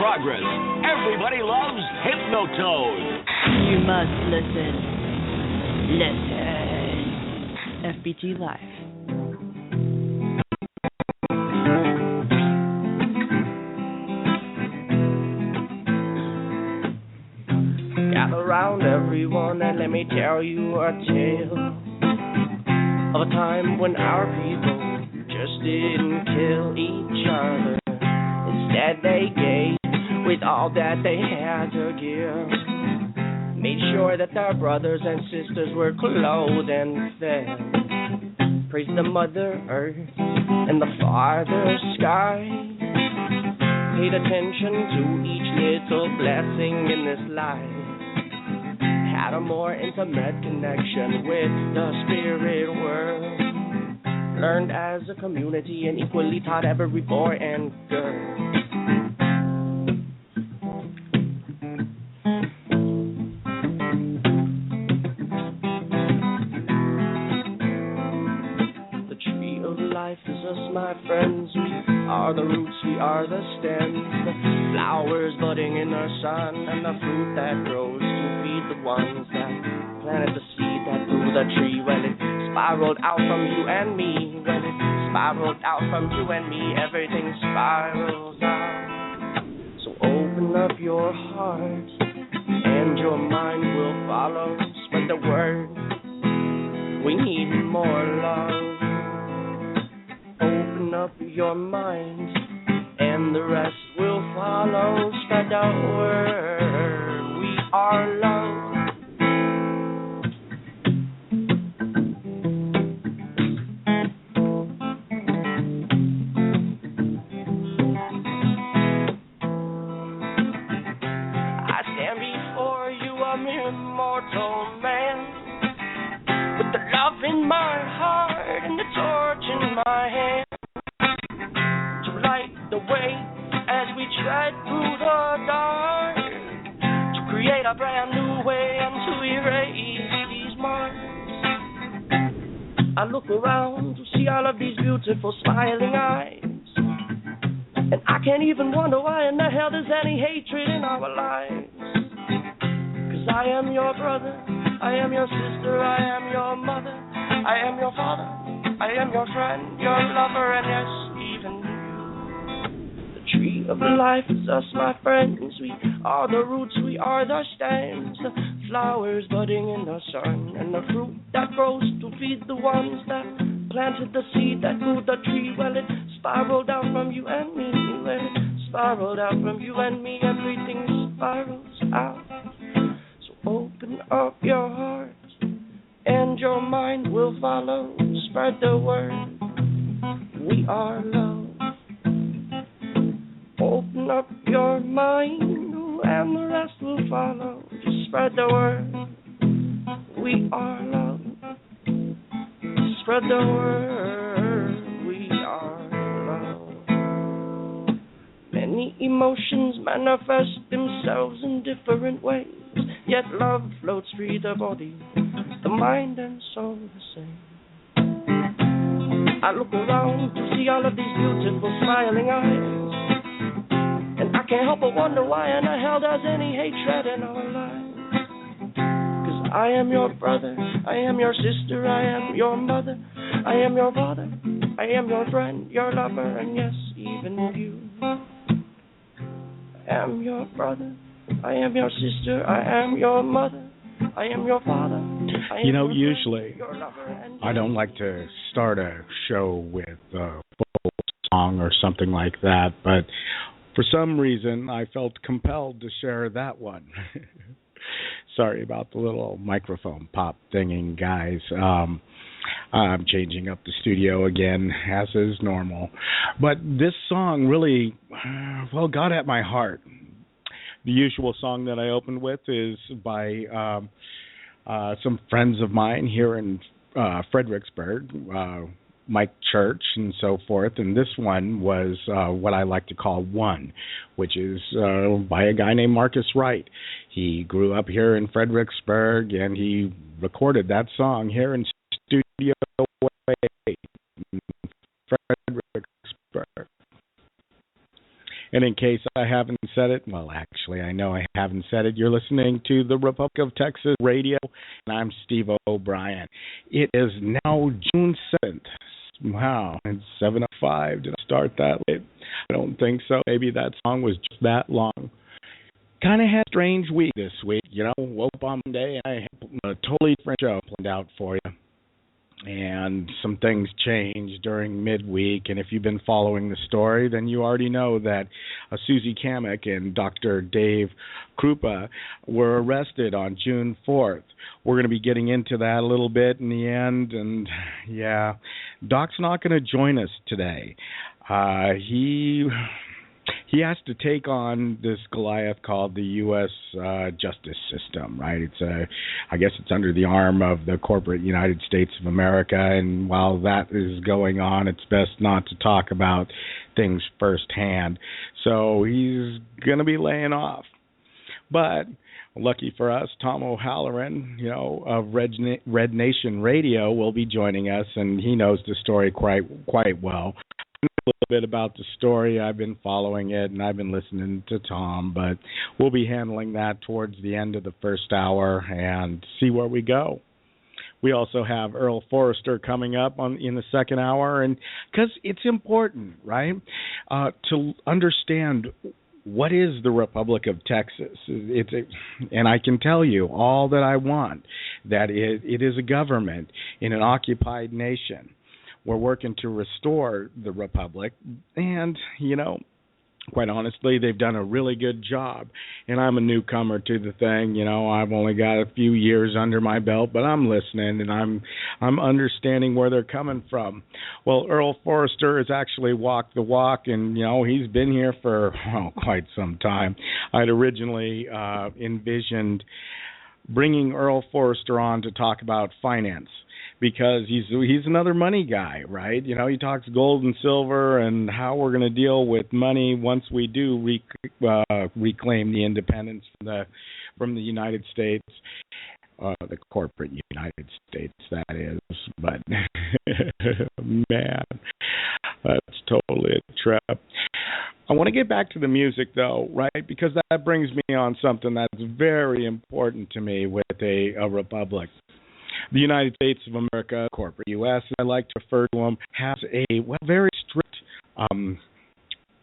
progress. Everybody loves Hypnotoad. You must listen. Listen. FBG Live. Gather round everyone and let me tell you a tale of a time when our people just didn't kill each other. Instead they gave with all that they had to give. Made sure that their brothers and sisters were clothed and fed. Praise the Mother Earth and the Father Sky. Paid attention to each little blessing in this life. Had a more intimate connection with the spirit world. Learned as a community and equally taught every boy and girl. The tree of life is us, my friends. We are the roots, we are the stems. The flowers budding in the sun and the fruit that grows to feed the ones that planted the seed that grew the tree. Well, it spiraled out from you and me. Well, it spiraled out from you and me. Everything spirals out. So open up your heart and your mind will follow. Spread the word. We need more love. Open up your mind and the rest will follow. Spread the word. We are love. Immortal man with the love in my heart and the torch in my hand to light the way as we tread through the dark, to create a brand new way and to erase these marks. I look around to see all of these beautiful smiling eyes, and I can't even wonder why in the hell there's any hatred in our lives. I am your brother, I am your sister, I am your mother, I am your father, I am your friend, your lover, and yes, even you. The tree of life is us, my friends. We are the roots, we are the stems, the flowers budding in the sun, and the fruit that grows to feed the ones that planted the seed that grew the tree. Well, it spiraled out from you and me. Well, it spiraled out from you and me. Everything spirals out. Open up your heart and your mind will follow. Spread the word. We are love. Open up your mind and the rest will follow. Just spread the word. We are love. Spread the word. We are love. Many emotions manifest themselves in different ways. Yet love floats free, the body, the mind and soul the same. I look around to see all of these beautiful smiling eyes, and I can't help but wonder why in the hell there's any hatred in our lives. 'Cause I am your brother, I am your sister, I am your mother, I am your father, I am your friend, your lover, and yes, even you. I am your brother, I am your sister, I am your mother, I am your father. You know, usually I don't like to start a show with a full song or something like that, but for some reason I felt compelled to share that one. Sorry about the little microphone pop thinging, guys. I'm changing up the studio again, as is normal. But this song really, well, got at my heart. The usual song that I opened with is by some friends of mine here in Fredericksburg, Mike Church and so forth. And this one was what I like to call One, which is by a guy named Marcus Wright. He grew up here in Fredericksburg, and he recorded that song here in Studio A in Fredericksburg. And in case I haven't said it, well, actually, I know I haven't said it, you're listening to the Republic of Texas Radio, and I'm Steve OBrien. It is now June 7th. Wow, it's 7:05. Did I start that late? I don't think so. Maybe that song was just that long. Kind of had a strange week this week, woke up on Monday and I had a totally different show planned out for you. And some things changed during midweek, and if you've been following the story, then you already know that Susie Kamek and Dr. Dave Kroupa were arrested on June 4th. We're going to be getting into that a little bit in the end, and yeah, Doc's not going to join us today. He has to take on this Goliath called the U.S. Justice System, right? I guess it's under the arm of the corporate United States of America, and while that is going on, it's best not to talk about things firsthand. So he's going to be laying off. But lucky for us, Tom O'Halloran, of Red Nation Radio, will be joining us, and he knows the story quite well. A little bit about the story. I've been following it, and I've been listening to Tom, but we'll be handling that towards the end of the first hour and see where we go. We also have Earl Forrester coming up in the second hour, and because it's important, right, to understand what is the Republic of Texas. And I can tell you all that I want, that it is a government in an occupied nation. We're working to restore the Republic, and, quite honestly, they've done a really good job. And I'm a newcomer to the thing, I've only got a few years under my belt, but I'm listening, and I'm understanding where they're coming from. Well, Earl Forrester has actually walked the walk, and, he's been here for quite some time. I'd originally envisioned bringing Earl Forrester on to talk about finance, because he's another money guy, right? He talks gold and silver and how we're going to deal with money once we do reclaim the independence from the United States, the corporate United States, that is. But man, that's totally a trap. I want to get back to the music, though, right? Because that brings me on something that's very important to me with a republic. The United States of America, corporate U.S., I like to refer to them, has a very strict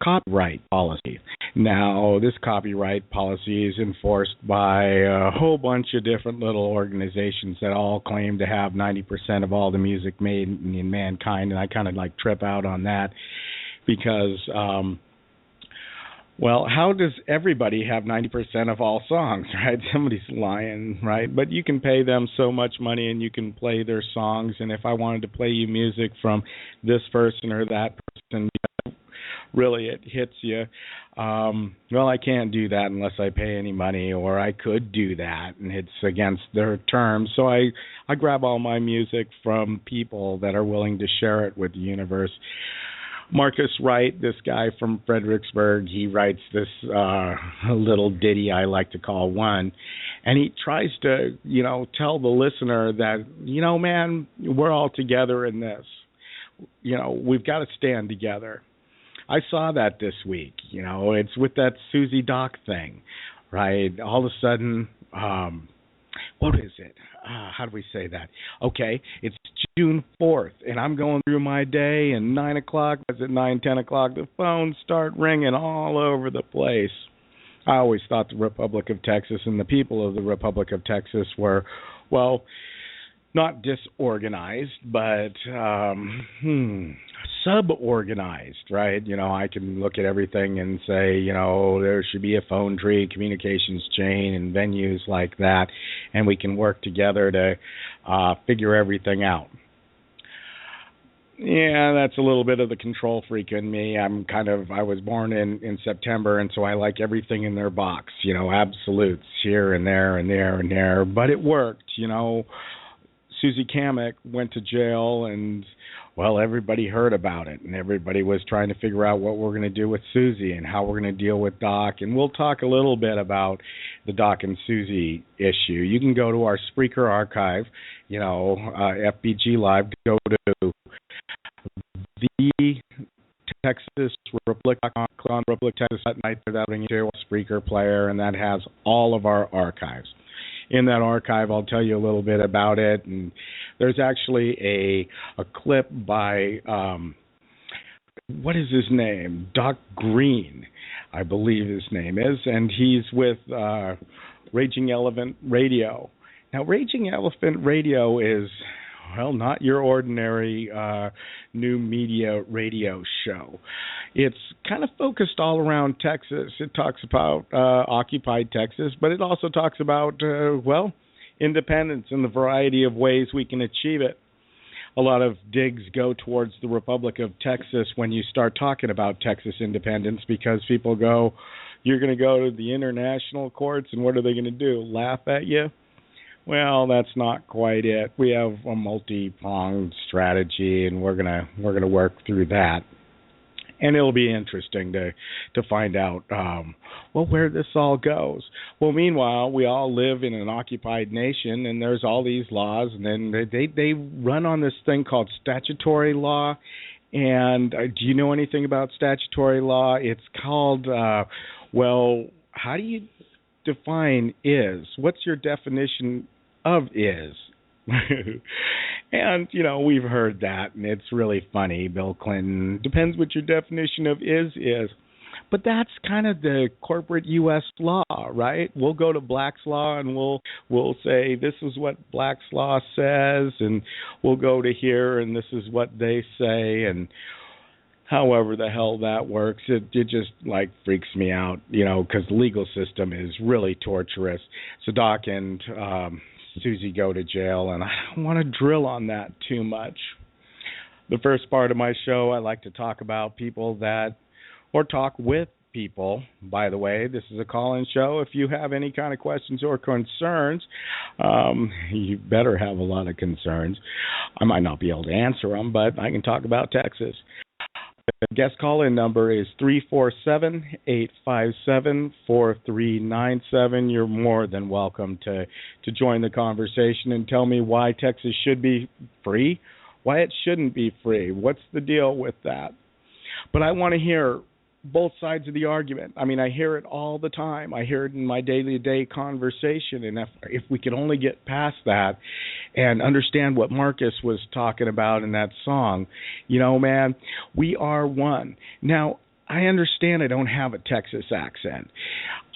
copyright policy. Now, this copyright policy is enforced by a whole bunch of different little organizations that all claim to have 90% of all the music made in mankind, and I kind of trip out on that because how does everybody have 90% of all songs, right? Somebody's lying, right? But you can pay them so much money and you can play their songs. And if I wanted to play you music from this person or that person, really it hits you. I can't do that unless I pay any money, or I could do that, and it's against their terms. So I grab all my music from people that are willing to share it with the universe. Marcus Wright, this guy from Fredericksburg, he writes this little ditty I like to call One, and he tries to, tell the listener that, man, we're all together in this. We've got to stand together. I saw that this week. It's with that Susie Doc thing, right? All of a sudden, what is it? How do we say that? Okay, it's June 4th, and I'm going through my day, and 9 o'clock, was it 9, 10 o'clock, the phones start ringing all over the place. I always thought the Republic of Texas and the people of the Republic of Texas were, not disorganized, but suborganized, right? I can look at everything and say, there should be a phone tree, communications chain, and venues like that, and we can work together to figure everything out. Yeah, that's a little bit of the control freak in me. I was born in September, and so I like everything in their box, absolutes here and there and there and there, but it worked, Susie Kamek went to jail, and, everybody heard about it, and everybody was trying to figure out what we're going to do with Susie and how we're going to deal with Doc, and we'll talk a little bit about the Doc and Susie issue. You can go to our Spreaker archive, FBG Live, go to the Texas, Republic.com, click on Republic Texas at night. That'll bring you to a Spreaker player, and that has all of our archives. In that archive, I'll tell you a little bit about it. And there's actually a clip by, what is his name? Doc Green, I believe his name is. And he's with Raging Elephant Radio. Now, Raging Elephant Radio is, well, not your ordinary new media radio show. It's kind of focused all around Texas. It talks about occupied Texas, but it also talks about, well, independence and the variety of ways we can achieve it. A lot of digs go towards the Republic of Texas when you start talking about Texas independence, because people go, you're going to go to the international courts, and what are they going to do, laugh at you? Well, that's not quite it. We have a multi-pronged strategy, and we're gonna work through that. And it'll be interesting to find out, well, where this all goes. Well, meanwhile, we all live in an occupied nation, and there's all these laws, and then they run on this thing called statutory law. And do you know anything about statutory law? It's called, well, how do you define is? What's your definition of is? And, you know, we've heard that, and it's really funny. Bill Clinton, depends what your definition of is. But that's kind of the corporate U.S. law, right? We'll go to Black's Law, and we'll say, this is what Black's Law says, and we'll go to here, and this is what they say, and however the hell that works, it just, like, freaks me out, you know, because the legal system is really torturous. So Doc and Susie go to jail, and I don't want to drill on that too much. The first part of my show, I like to talk about people that, or talk with people. By the way, this is a call-in show. If you have any kind of questions or concerns, you better have a lot of concerns. I might not be able to answer them, but I can talk about Texas. The guest call-in number is 347-857-4397. You're more than welcome to join the conversation and tell me why Texas should be free, why it shouldn't be free. What's the deal with that? But I want to hear both sides of the argument. I mean, I hear it all the time. I hear it in my day-to-day conversation. And if we could only get past that and understand what Marcus was talking about in that song, you know, man, we are one. Now, I understand I don't have a Texas accent.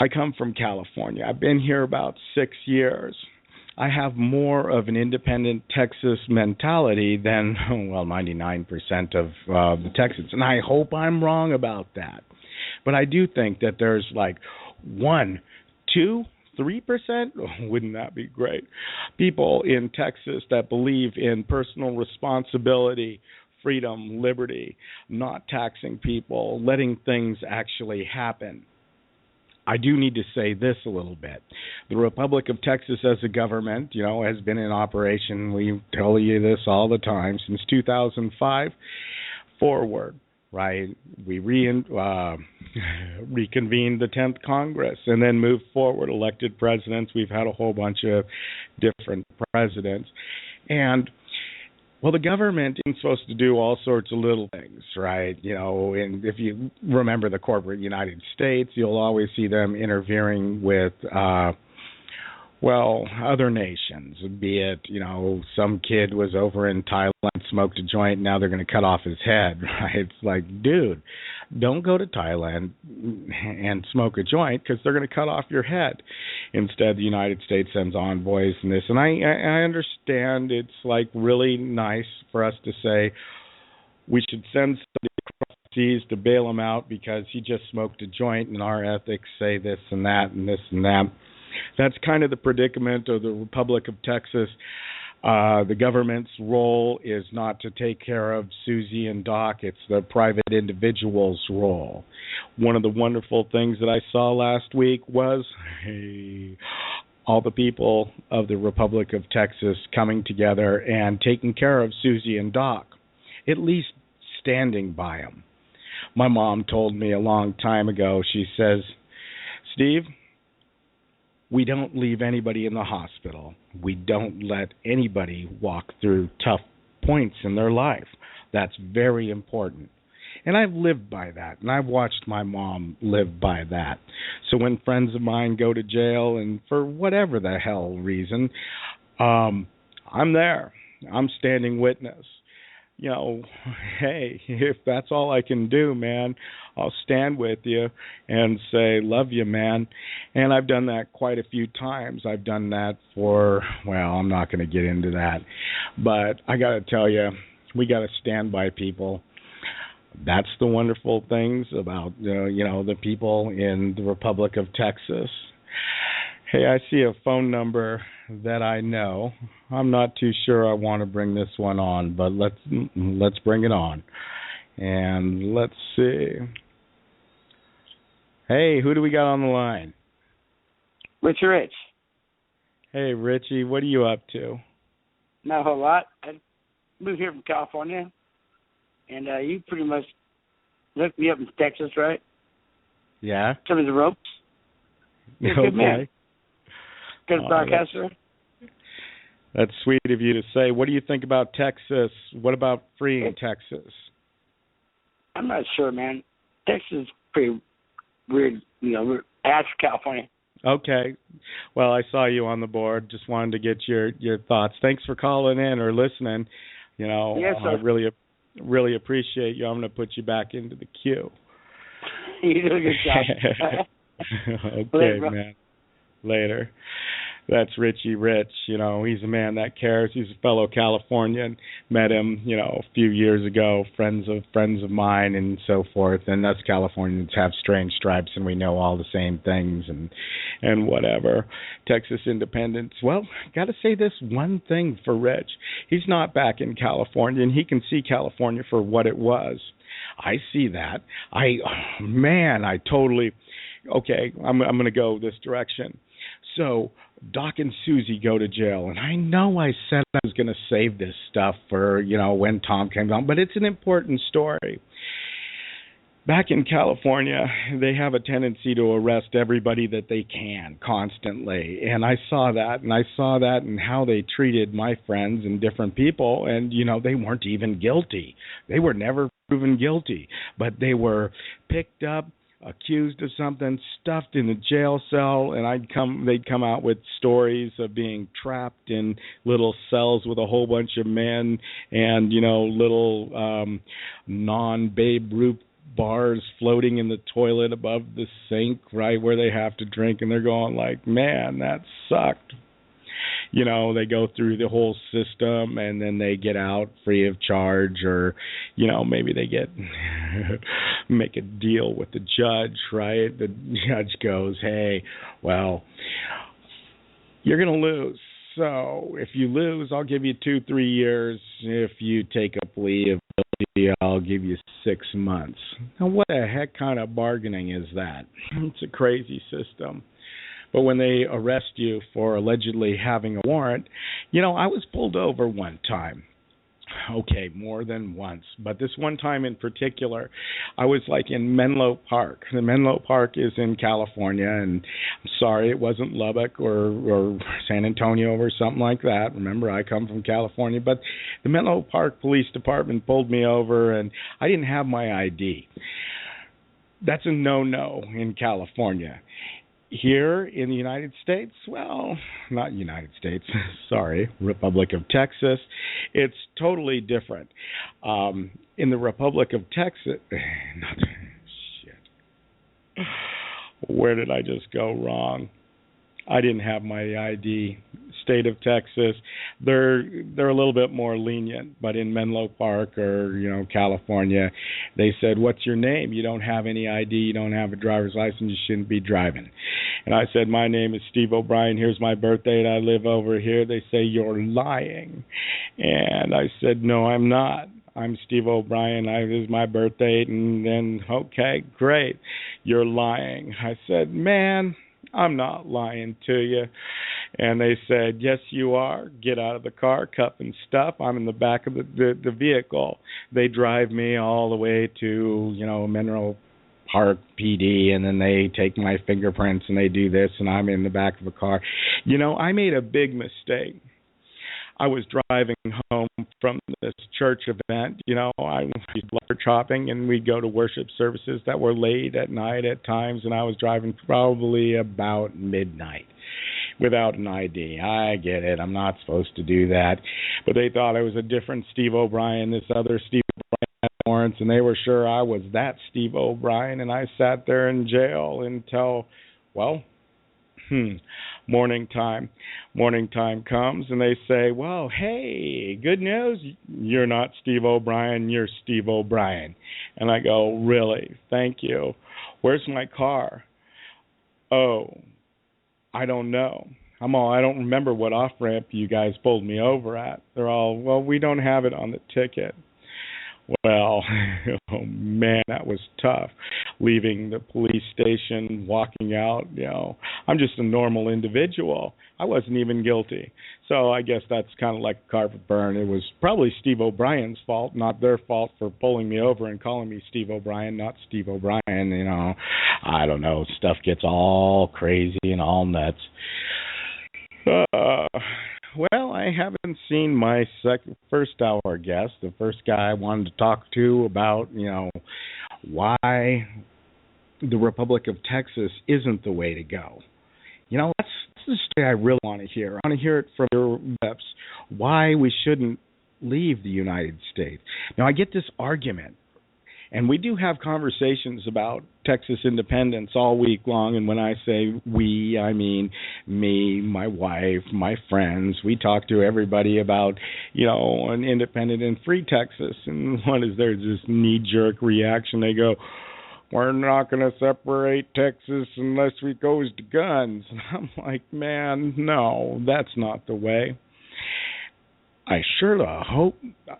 I come from California. I've been here about 6 years. I have more of an independent Texas mentality than, well, 99% of the Texans. And I hope I'm wrong about that. But I do think that there's like 1, 2, 3%, wouldn't that be great, people in Texas that believe in personal responsibility, freedom, liberty, not taxing people, letting things actually happen. I do need to say this a little bit. The Republic of Texas as a government, you know, has been in operation, we tell you this all the time, since 2005 forward, right? We reconvened the 10th Congress and then moved forward, elected presidents. We've had a whole bunch of different presidents. And well, the government isn't supposed to do all sorts of little things, right? You know, and if you remember the corporate United States, you'll always see them interfering with, well, other nations, be it, you know, some kid was over in Thailand, smoked a joint, now they're going to cut off his head, right? It's like, dude, don't go to Thailand and smoke a joint because they're going to cut off your head. Instead, the United States sends envoys and this. And I understand it's like really nice for us to say we should send somebody across the seas to bail him out because he just smoked a joint and our ethics say this and that and this and that. That's kind of the predicament of the Republic of Texas. The government's role is not to take care of Susie and Doc. It's the private individual's role. One of the wonderful things that I saw last week was all the people of the Republic of Texas coming together and taking care of Susie and Doc, at least standing by them. My mom told me a long time ago, she says, Steve, we don't leave anybody in the hospital. We don't let anybody walk through tough points in their life. That's very important. And I've lived by that, and I've watched my mom live by that. So when friends of mine go to jail, and for whatever the hell reason, I'm there. I'm standing witness. You know, hey, if that's all I can do, man, I'll stand with you and say, love you, man. And I've done that quite a few times. I've done that for, well, I'm not going to get into that. But I got to tell you, we got to stand by people. That's the wonderful things about, the people in the Republic of Texas. Hey, I see a phone number that I know. I'm not too sure I want to bring this one on, but let's bring it on. And let's see. Hey, who do we got on the line? Richie Rich. Hey, Richie, what are you up to? Not a whole lot. I moved here from California, and you pretty much looked me up in Texas, right? Yeah. Took me the ropes. You're a good man. Good broadcaster. That's sweet of you to say. What do you think about Texas? What about freeing Texas? I'm not sure, man. Texas is pretty weird, we're after California. Okay. Well, I saw you on the board. Just wanted to get your thoughts. Thanks for calling in or listening. Yes, sir. I really appreciate you. I'm going to put you back into the queue. You do a good job. Okay, Later, man. Later. That's Richie Rich. He's a man that cares. He's a fellow Californian. Met him, a few years ago. Friends of mine and so forth. And us Californians have strange stripes, and we know all the same things and whatever. Texas independence. Well, got to say this one thing for Rich. He's not back in California, and he can see California for what it was. I see that. I totally. Okay, I'm going to go this direction. So Doc and Susie go to jail, and I know I said I was going to save this stuff for, when Tom came on, but it's an important story. Back in California, they have a tendency to arrest everybody that they can constantly, and I saw that in how they treated my friends and different people, and, they weren't even guilty. They were never proven guilty, but they were picked up, accused of something, stuffed in the jail cell, and they'd come out with stories of being trapped in little cells with a whole bunch of men and, little non-Babe Ruth bars floating in the toilet above the sink, right where they have to drink, and they're going like, man, that sucked. They go through the whole system and then they get out free of charge, or, maybe they make a deal with the judge, right? The judge goes, hey, well, you're going to lose. So if you lose, I'll give you 2-3 years. If you take a plea of guilty, I'll give you 6 months. Now, what the heck kind of bargaining is that? It's a crazy system. But when they arrest you for allegedly having a warrant, I was pulled over one time. Okay, more than once. But this one time in particular, I was like in Menlo Park. The Menlo Park is in California, and I'm sorry it wasn't Lubbock or San Antonio or something like that. Remember, I come from California. But the Menlo Park Police Department pulled me over, and I didn't have my ID. That's a no-no in California. Here in the United States, well, not United States, sorry, Republic of Texas, it's totally different. In the Republic of Texas, where did I just go wrong? I didn't have my ID. State of Texas, they're a little bit more lenient, but in Menlo Park or California, they said, "What's your name? You don't have any ID. You don't have a driver's license. You shouldn't be driving." And I said, "My name is Steve OBrien. Here's my birth date. I live over here." They say, "You're lying," and I said, "No, I'm not. I'm Steve OBrien. This is my birth date." And then, okay, great, you're lying. I said, "Man, I'm not lying to you." And they said, "Yes, you are. Get out of the car, cuff and stuff. I'm in the back of the vehicle." They drive me all the way to, Menlo Park PD, and then they take my fingerprints and they do this, and I'm in the back of a car. I made a big mistake. I was driving home from this church event. I was shopping, and we'd go to worship services that were late at night at times, and I was driving probably about midnight without an ID. I get it. I'm not supposed to do that. But they thought I was a different Steve OBrien, this other Steve OBrien warrants, and they were sure I was that Steve OBrien, and I sat there in jail until, morning time. Morning time comes, and they say, well, hey, good news. You're not Steve OBrien. You're Steve OBrien. And I go, really? Thank you. Where's my car? Oh, I don't know. I don't remember what off-ramp you guys pulled me over at. They're all, well, we don't have it on the ticket. Well, oh man, that was tough. Leaving the police station, walking out, I'm just a normal individual. I wasn't even guilty. So I guess that's kind of like a carpet burn. It was probably Steve OBrien's fault, not their fault for pulling me over and calling me Steve OBrien, not Steve OBrien. I don't know. Stuff gets all crazy and all nuts. Well, I haven't seen my first hour guest, the first guy I wanted to talk to about, why the Republic of Texas isn't the way to go. That's the story I really want to hear. I want to hear it from your lips, why we shouldn't leave the United States. Now, I get this argument. And we do have conversations about Texas independence all week long. And when I say we, I mean me, my wife, my friends. We talk to everybody about, an independent and free Texas. And what is there? This knee-jerk reaction. They go, we're not going to separate Texas unless we goes to guns. And I'm like, man, no, that's not the way. I sure hope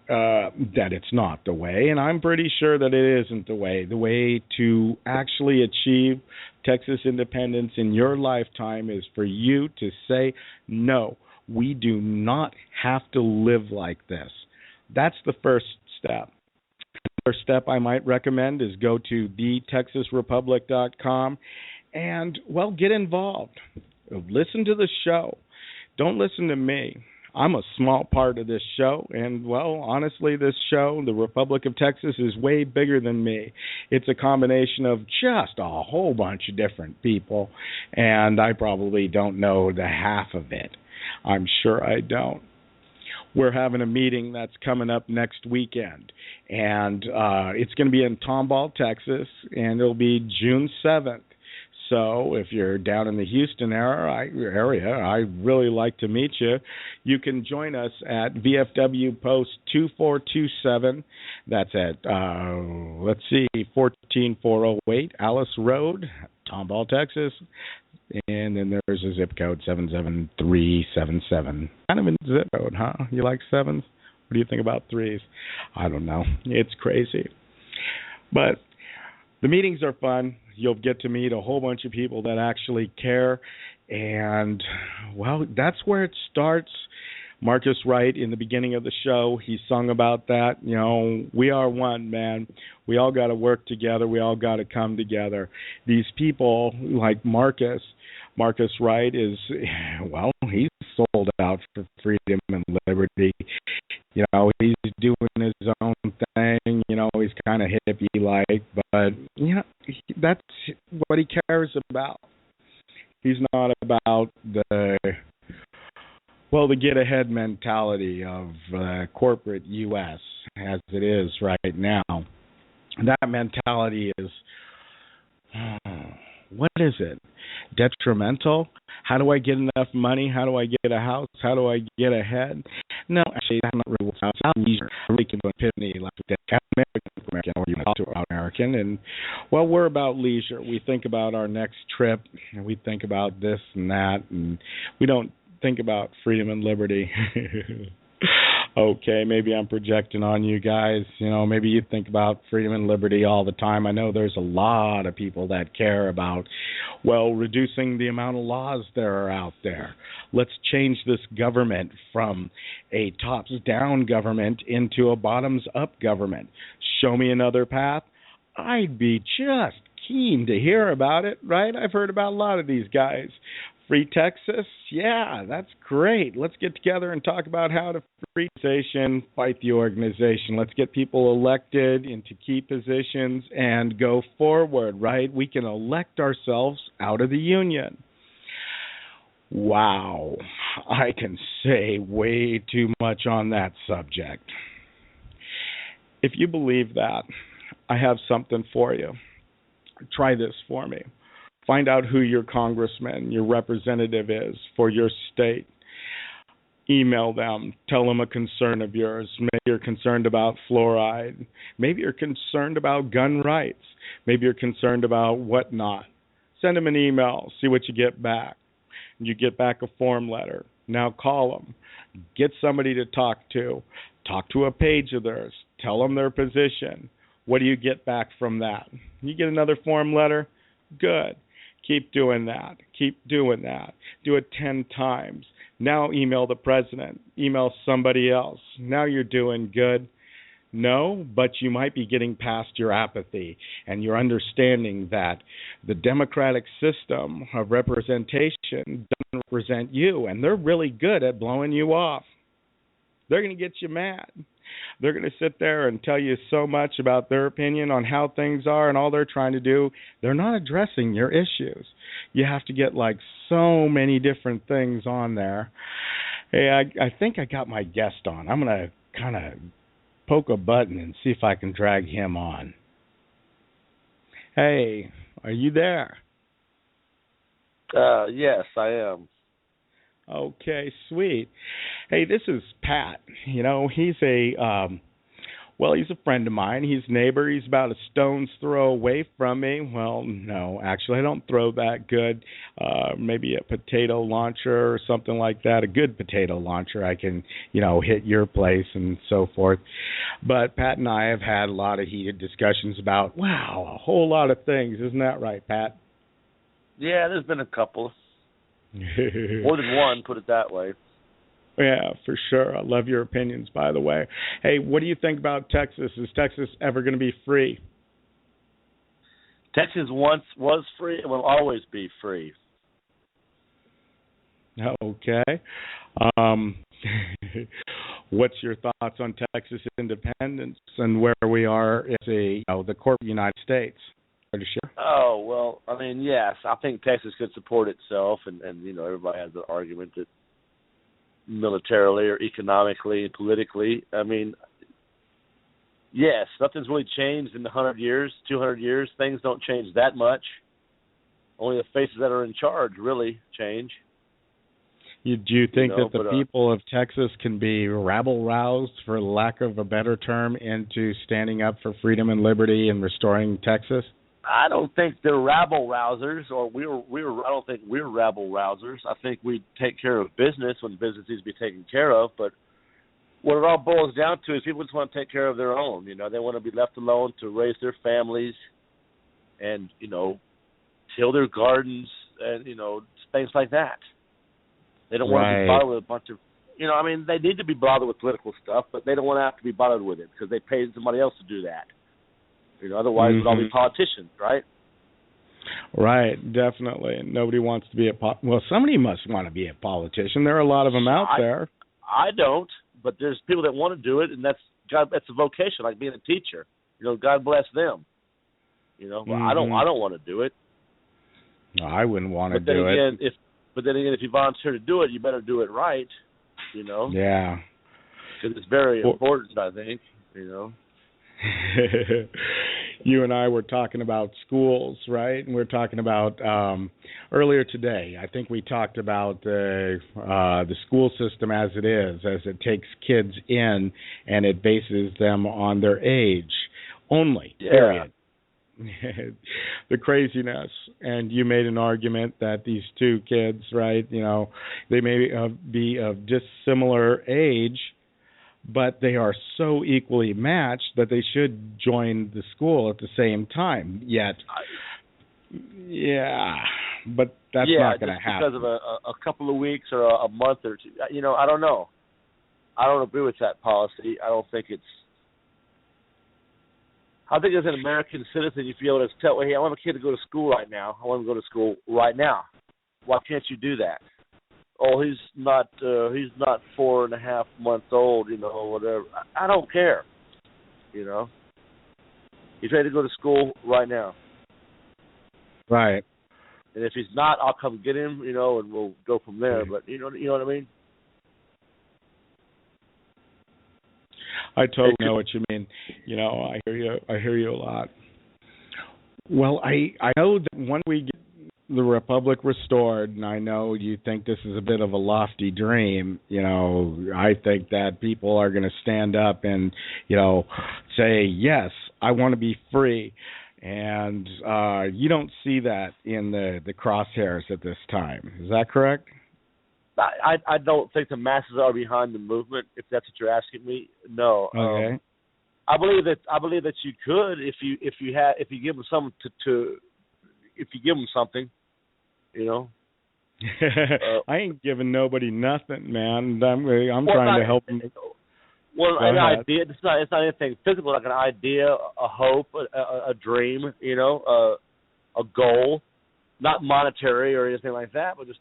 that it's not the way, and I'm pretty sure that it isn't the way. The way to actually achieve Texas independence in your lifetime is for you to say, no, we do not have to live like this. That's the first step. The first step I might recommend is go to thetexasrepublic.com and, get involved. Listen to the show. Don't listen to me. I'm a small part of this show, and, honestly, this show, the Republic of Texas, is way bigger than me. It's a combination of just a whole bunch of different people, and I probably don't know the half of it. I'm sure I don't. We're having a meeting that's coming up next weekend, and it's going to be in Tomball, Texas, and it'll be June 7th. So if you're down in the Houston area, I'd really like to meet you. You can join us at VFW Post 2427. That's at, 14408 Alice Road, Tomball, Texas. And then there's a zip code 77377. Kind of a zip code, huh? You like sevens? What do you think about threes? I don't know. It's crazy. But the meetings are fun. You'll get to meet a whole bunch of people that actually care. And, that's where it starts. Marcus Wright, in the beginning of the show, he sung about that. We are one, man. We all got to work together. We all got to come together. These people like Marcus Wright is, he's sold out for freedom and liberty. He's doing his own thing. He's kind of hippie-like, but, that's what he cares about. He's not about the get-ahead mentality of corporate U.S. as it is right now. That mentality is, what is it? Detrimental? How do I get enough money? How do I get a house? How do I get ahead? No, actually, that's not really what's out. Leisure. We can epiphany like that. American or American, and we're about leisure. We think about our next trip, and we think about this and that, and we don't think about freedom and liberty. Okay, maybe I'm projecting on you guys. Maybe you think about freedom and liberty all the time. I know there's a lot of people that care about, reducing the amount of laws there are out there. Let's change this government from a tops-down government into a bottoms-up government. Show me another path. I'd be just keen to hear about it, right? I've heard about a lot of these guys Free Texas? Yeah, that's great. Let's get together and talk about how to free the organization, fight the organization. Let's get people elected into key positions and go forward, right? We can elect ourselves out of the union. Wow, I can say way too much on that subject. If you believe that, I have something for you. Try this for me. Find out who your congressman, your representative is for your state. Email them. Tell them a concern of yours. Maybe you're concerned about fluoride. Maybe you're concerned about gun rights. Maybe you're concerned about whatnot. Send them an email. See what you get back. You get back a form letter. Now call them. Get somebody to talk to. Talk to a page of theirs. Tell them their position. What do you get back from that? You get another form letter? Good. Keep doing that. Keep doing that. Do it 10 times. Now email the president. Email somebody else. Now you're doing good. No, but you might be getting past your apathy and you're understanding that the democratic system of representation doesn't represent you, and they're really good at blowing you off. They're going to get you mad. They're going to sit there and tell you so much about their opinion on how things are, and all they're trying to do, they're not addressing your issues. You have to get like so many different things on there. Hey, I think I got my guest on. I'm going to kind of poke a button and see if I can drag him on. Hey, are you there? Yes, I am. Okay, sweet. Hey, this is Pat. You know, he's he's a friend of mine. He's a neighbor. He's about a stone's throw away from me. Well, no, actually, I don't throw that good. Maybe a potato launcher or something like that, a good potato launcher. I can, hit your place and so forth. But Pat and I have had a lot of heated discussions about, a whole lot of things. Isn't that right, Pat? Yeah, there's been a couple. More than one, put it that way. Yeah, for sure. I love your opinions, by the way. Hey, what do you think about Texas? Is Texas ever going to be free? Texas once was free and will always be free. Okay. What's your thoughts on Texas independence and where we are as the corporate United States? Oh, well, I mean, yes, I think Texas could support itself, and everybody has an argument that militarily or economically and politically, I mean, yes, nothing's really changed in 100 years, 200 years. Things don't change that much. Only the faces that are in charge really change. Do you think that the people of Texas can be rabble-roused, for lack of a better term, into standing up for freedom and liberty and restoring Texas? I don't think they're rabble-rousers, or I don't think we're rabble-rousers. I think we take care of business when business needs to be taken care of. But what it all boils down to is people just want to take care of their own. They want to be left alone to raise their families and, till their gardens and, things like that. They don't want to be bothered with a bunch of, they need to be bothered with political stuff, but they don't want to have to be bothered with it because they paid somebody else to do that. Otherwise, we'd all be politicians, right? Right, definitely. And nobody wants to be somebody must want to be a politician. There are a lot of them out there. I don't, but there's people that want to do it, and that's a vocation, like being a teacher. God bless them. But I don't want to do it. No, I wouldn't want to do it. But then again, if you volunteer to do it, you better do it right. Yeah. Because it's very important, I think. You and I were talking about schools, right? And we're talking about earlier today. I think we talked about the school system as it takes kids in, and it bases them on their age only. Yeah. Period. The craziness. And you made an argument that these two kids, right? They may be of dissimilar age, but they are so equally matched that they should join the school at the same time. Yet, but that's not going to happen. Because of a couple of weeks or a month or two. I don't know. I don't agree with that policy. I think as an American citizen, you feel able to tell, hey, I want a kid to go to school right now. I want him to go to school right now. Why can't you do that? Oh, he's not 4.5 months old, whatever. I don't care, He's ready to go to school right now. Right. And if he's not, I'll come get him, and we'll go from there. But you know what I mean? I totally know what you mean. I hear you a lot. Well, I know that when we get the Republic restored, and I know you think this is a bit of a lofty dream, I think that people are going to stand up and, say, yes, I want to be free. And you don't see that in the crosshairs at this time. Is that correct? I don't think the masses are behind the movement. If that's what you're asking me, no. Okay. I believe that you could if you give them something if you give them something, I ain't giving nobody nothing, man. I'm trying to help them. Well, an idea. It's not anything physical, like an idea, a hope, a dream, a goal, not monetary or anything like that, but just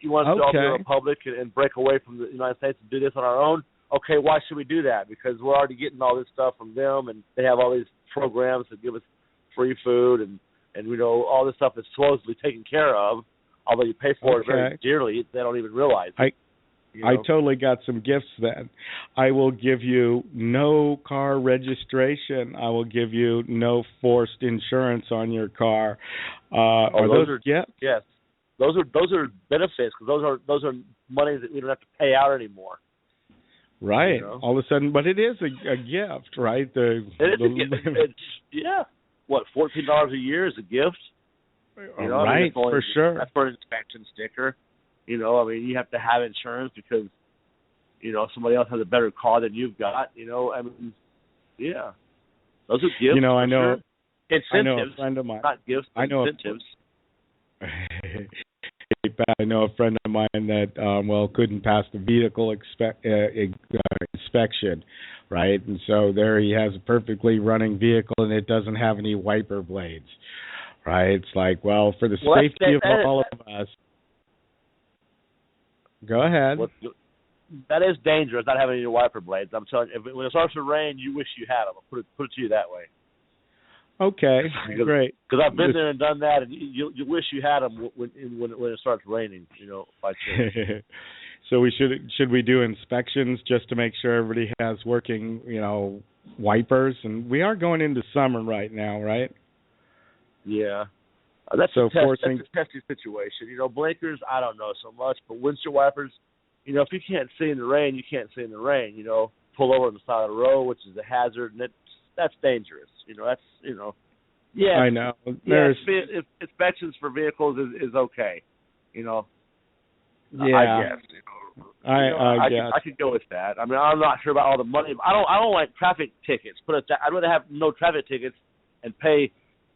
you want to build a republic and break away from the United States and do this on our own. Okay, why should we do that? Because we're already getting all this stuff from them, and they have all these programs that give us free food, and all this stuff is supposedly taken care of, although you pay for it very dearly. They don't even realize it. I totally got some gifts then. I will give you no car registration. I will give you no forced insurance on your car. Are those gifts? Yes. Those are benefits, because those are money that we don't have to pay out anymore. Right. All of a sudden, but it is a gift, right? It is a gift. Yeah. What, $14 a year is a gift? Right, for sure. That's for an inspection sticker. You have to have insurance because, somebody else has a better car than you've got. Yeah. Those are gifts. I know. Sure. Incentives. I know a friend of mine. Not gifts, incentives. I know a friend of mine that couldn't pass the vehicle inspection, right? And so there he has a perfectly running vehicle and it doesn't have any wiper blades, right? It's like, well, for the safety of all of us. Go ahead. That is dangerous, not having any wiper blades. I'm telling you, when it starts to rain, you wish you had them. I'll put it to you that way. Okay, great. Because I've been there and done that, and you wish you had them when it starts raining, by chance. So should we do inspections just to make sure everybody has working, wipers? And we are going into summer right now, right? Yeah. That's a testy situation. Blinkers, I don't know so much, but windshield wipers, if you can't see in the rain, you can't see in the rain. Pull over on the side of the road, which is a hazard, and that's dangerous. Yeah. I know. If inspections for vehicles is okay. Yeah. I guess. I guess. I could go with that. I mean, I'm not sure about all the money. I don't like traffic tickets. I'd rather have no traffic tickets and pay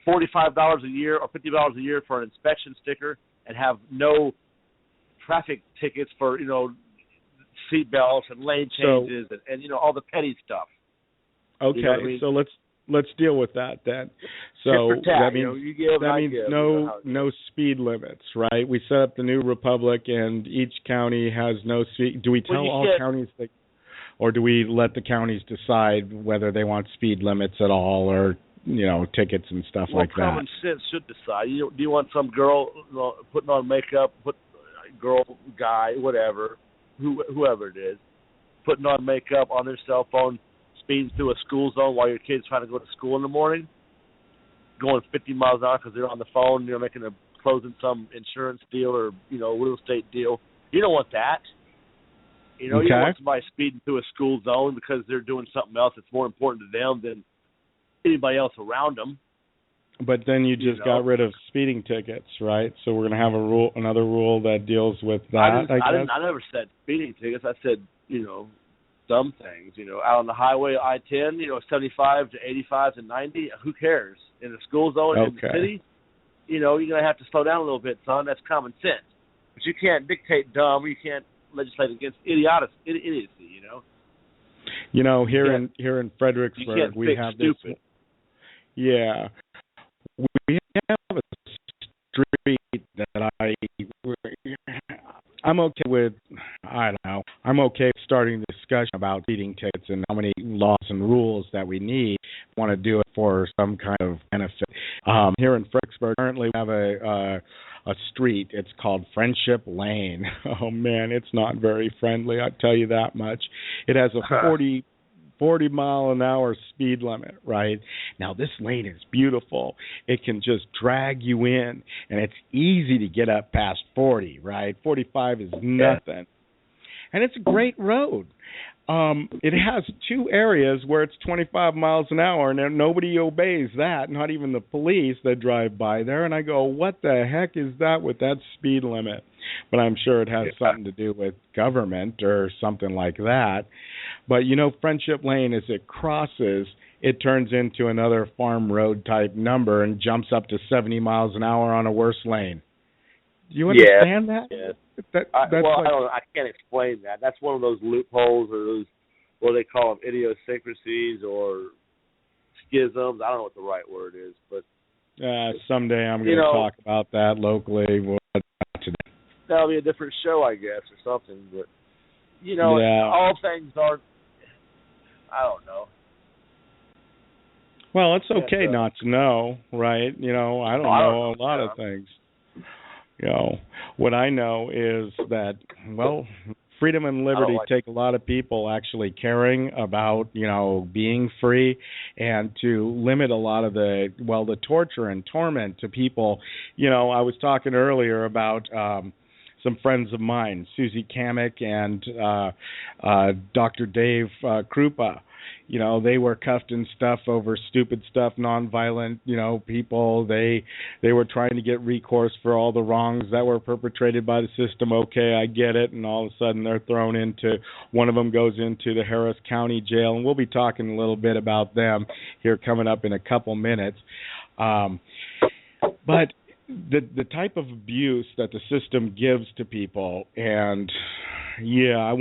$45 a year or $50 a year for an inspection sticker and have no traffic tickets for seat belts and lane changes and all the petty stuff. Okay, so let's deal with that then. So that means no speed limits, right? We set up the new republic, and each county has no speed. Do we tell all counties that, or do we let the counties decide whether they want speed limits at all, or tickets and stuff like that? Common sense should decide. Do you want some girl putting on makeup, girl, guy, whatever, whoever it is, putting on makeup on their cell phone, speeding through a school zone while your kid's trying to go to school in the morning, going 50 miles an hour because they're on the phone, closing some insurance deal or real estate deal? You don't want that. You don't want somebody speeding through a school zone because they're doing something else that's more important to them than anybody else around them. But then you just got rid of speeding tickets, right? So we're going to have another rule that deals with that. I never said speeding tickets. I said some things. Out on the highway, I-10, 75 to 85 to 90. Who cares? In a school zone in the city, you're going to have to slow down a little bit, son. That's common sense. But you can't dictate dumb. You can't legislate against idiocy. Here in Fredericksburg, we have stupid. This. Yeah. We have a street that I I'm okay with, I don't know, I'm okay with starting the discussion about speeding tickets and how many laws and rules that we need. Want to do it for some kind of benefit. Here in Fredericksburg, currently we have a street. It's called Friendship Lane. Oh man, it's not very friendly, I tell you that much. It has a 40 mile an hour speed limit, right? Now this lane is beautiful. It can just drag you in, and it's easy to get up past 40, right? 45 is nothing. And it's a great road. It has two areas where it's 25 miles an hour, and nobody obeys that, not even the police that drive by there. And I go, what the heck is that with that speed limit? But I'm sure it has something to do with government or something like that. But, you know, Friendship Lane, as it crosses, it turns into another farm road type number and jumps up to 70 miles an hour on a worse lane. Do you understand that? Yeah. I can't explain that. That's one of those loopholes or those, what do they call them, idiosyncrasies or schisms. I don't know what the right word is, but someday I'm going to talk about that locally. That'll be a different show, I guess, or something. But all things aren't. I don't know. Well, it's okay not to know, right? You know, I don't know a lot of things. You know, what I know is that, well, freedom and liberty take a lot of people actually caring about, you know, being free, and to limit a lot of the torture and torment to people. You know, I was talking earlier about some friends of mine, Susie Kamek and Dr. Dave Kroupa. You know, they were cuffed and stuff over stupid stuff, nonviolent, you know, people. They were trying to get recourse for all the wrongs that were perpetrated by the system. Okay, I get it. And all of a sudden they're thrown into, one of them goes into the Harris County Jail. And we'll be talking a little bit about them here coming up in a couple minutes. But the type of abuse that the system gives to people, and I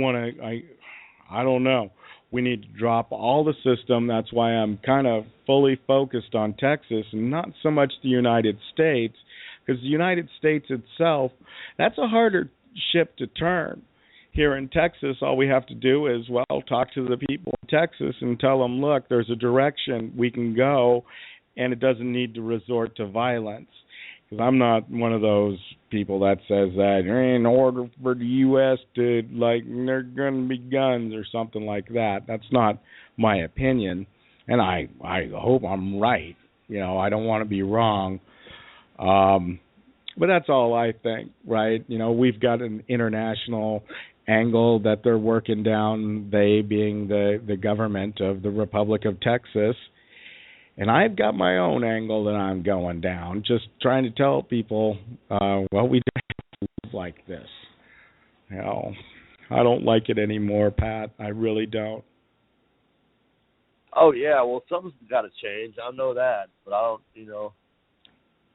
don't know. We need to drop all the system. That's why I'm kind of fully focused on Texas and not so much the United States, because the United States itself, that's a harder ship to turn. Here in Texas, all we have to do is, talk to the people in Texas and tell them, look, there's a direction we can go, and it doesn't need to resort to violence. Because I'm not one of those people that says that in order for the U.S. to, there's going to be guns or something like that. That's not my opinion, and I hope I'm right. You know, I don't want to be wrong. But that's all I think, right? You know, we've got an international angle that they're working down, they being the government of the Republic of Texas. And I've got my own angle that I'm going down, just trying to tell people, we don't have to live like this. You know, I don't like it anymore, Pat. I really don't. Oh, yeah, well, something's got to change. I know that. But I don't,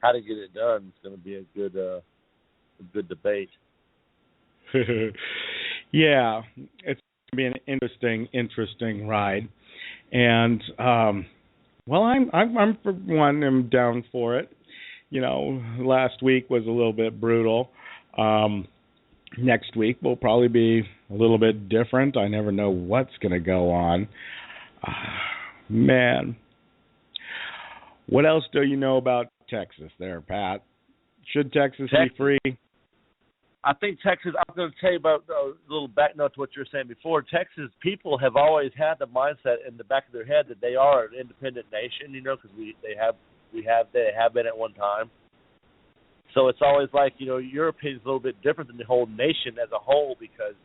how to get it done is going to be a good debate. Yeah, it's going to be an interesting ride. And, I'm for one, I'm down for it. You know, last week was a little bit brutal. Next week will probably be a little bit different. I never know what's going to go on. Man. What else do you know about Texas there, Pat? Should Texas be free? I think Texas, I'm going to tell you about a little back note to what you were saying before. Texas people have always had the mindset in the back of their head that they are an independent nation, because they have been at one time. So it's always like, your opinion is a little bit different than the whole nation as a whole, because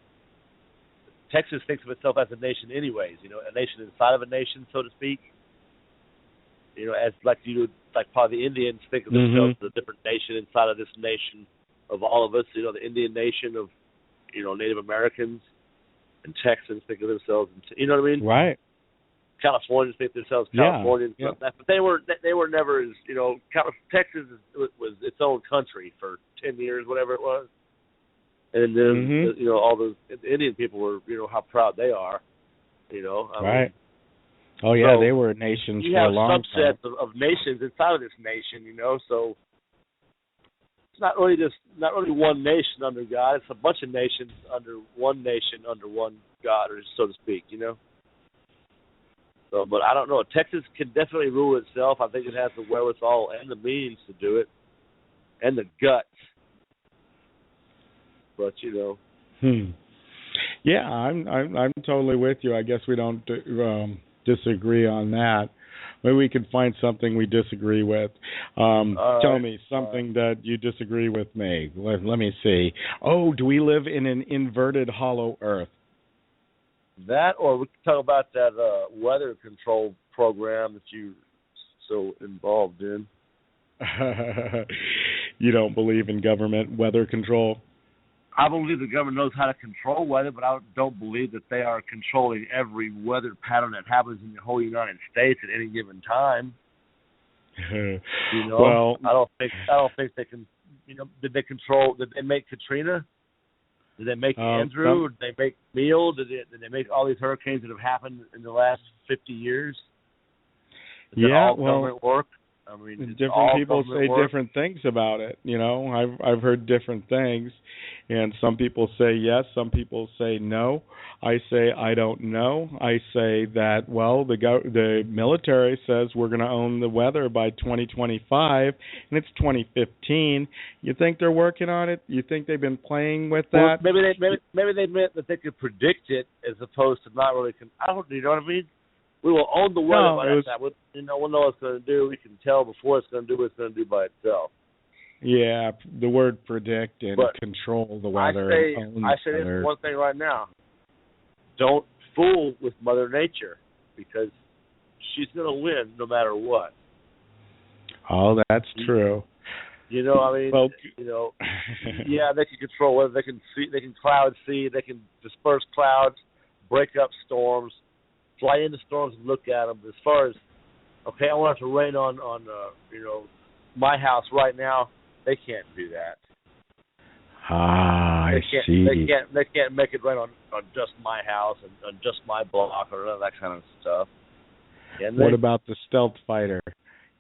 Texas thinks of itself as a nation anyways, a nation inside of a nation, so to speak. As like probably the Indians think of themselves as a different nation inside of this nation of all of us, the Indian nation of, Native Americans, and Texans think of themselves, you know what I mean? Right. Californians think of themselves Californians, but they were never as, Texas was its own country for 10 years, whatever it was, and then all the Indian people were, how proud they are, right. Oh yeah, so they were a nation for a long time. You have subsets of nations inside of this nation, so. not really one nation under God. It's a bunch of nations under one nation under one God, or so to speak. So, but I don't know. Texas can definitely rule itself. I think it has the wherewithal and the means to do it, and the guts. But Yeah, I'm totally with you. I guess we don't disagree on that. Maybe we can find something we disagree with. Tell me something that you disagree with me. Let me see. Oh, do we live in an inverted hollow earth? That, or we can talk about that weather control program that you're so involved in. You don't believe in government weather control? I believe the government knows how to control weather, but I don't believe that they are controlling every weather pattern that happens in the whole United States at any given time. Well, I don't think they can. Did they make Katrina? Did they make Andrew? Did they make Neil? Did they make all these hurricanes that have happened in the last 50 years? Is that all government work? I mean, different people say different things about it. I've heard different things, and some people say yes, some people say no. I say I don't know. I say that the military says we're going to own the weather by 2025, and it's 2015. You think they're working on it? You think they've been playing with that? Well, maybe they meant that they could predict it as opposed to not really. I don't. You know what I mean? We will own the weather by that time. We'll know what it's going to do. We can tell before it's going to do what it's going to do by itself. Yeah, the word predict and control the weather. I say this one thing right now. Don't fool with Mother Nature, because she's going to win no matter what. Oh, that's true. Yeah, they can control weather. They can cloud seed. They can disperse clouds, break up storms, fly into storms and look at them. As far as, I want it to rain on my house right now, they can't do that. I see. They can't make it rain on just my house and on just my block or none of that kind of stuff. What about the stealth fighter?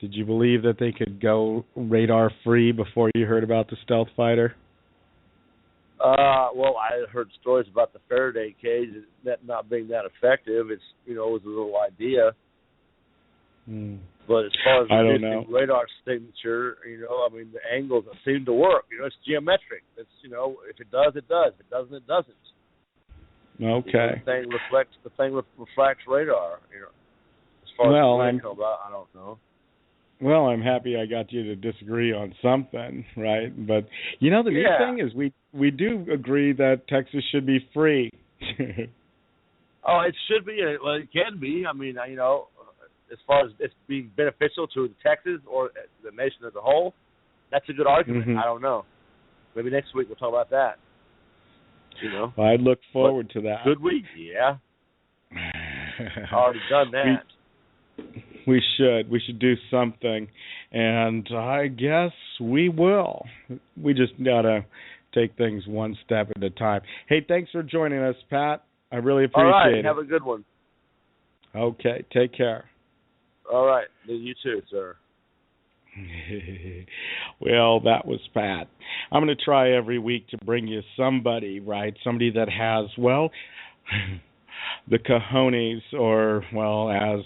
Did you believe that they could go radar free before you heard about the stealth fighter? Well, I heard stories about the Faraday cage that not being that effective. It was a little idea. But as far as the radar signature, the angles seem to work. It's geometric. It's if it does, it does. If it doesn't, it doesn't. Okay. The thing reflects radar. As far as I don't know. Well, I'm happy I got you to disagree on something, right? But the neat thing is we do agree that Texas should be free. Oh, it should be. Well, it can be. I mean, as far as it's being beneficial to Texas or the nation as a whole, that's a good argument. I don't know. Maybe next week we'll talk about that. Well, I look forward to that. Good week, yeah. Already done that. We should do something, and I guess we will. We just gotta take things one step at a time. Hey, thanks for joining us, Pat. I really appreciate it. All right, have a good one. Okay, take care. All right, you too, sir. Well, that was Pat. I'm going to try every week to bring you somebody, right? Somebody that has, the cojones, or, as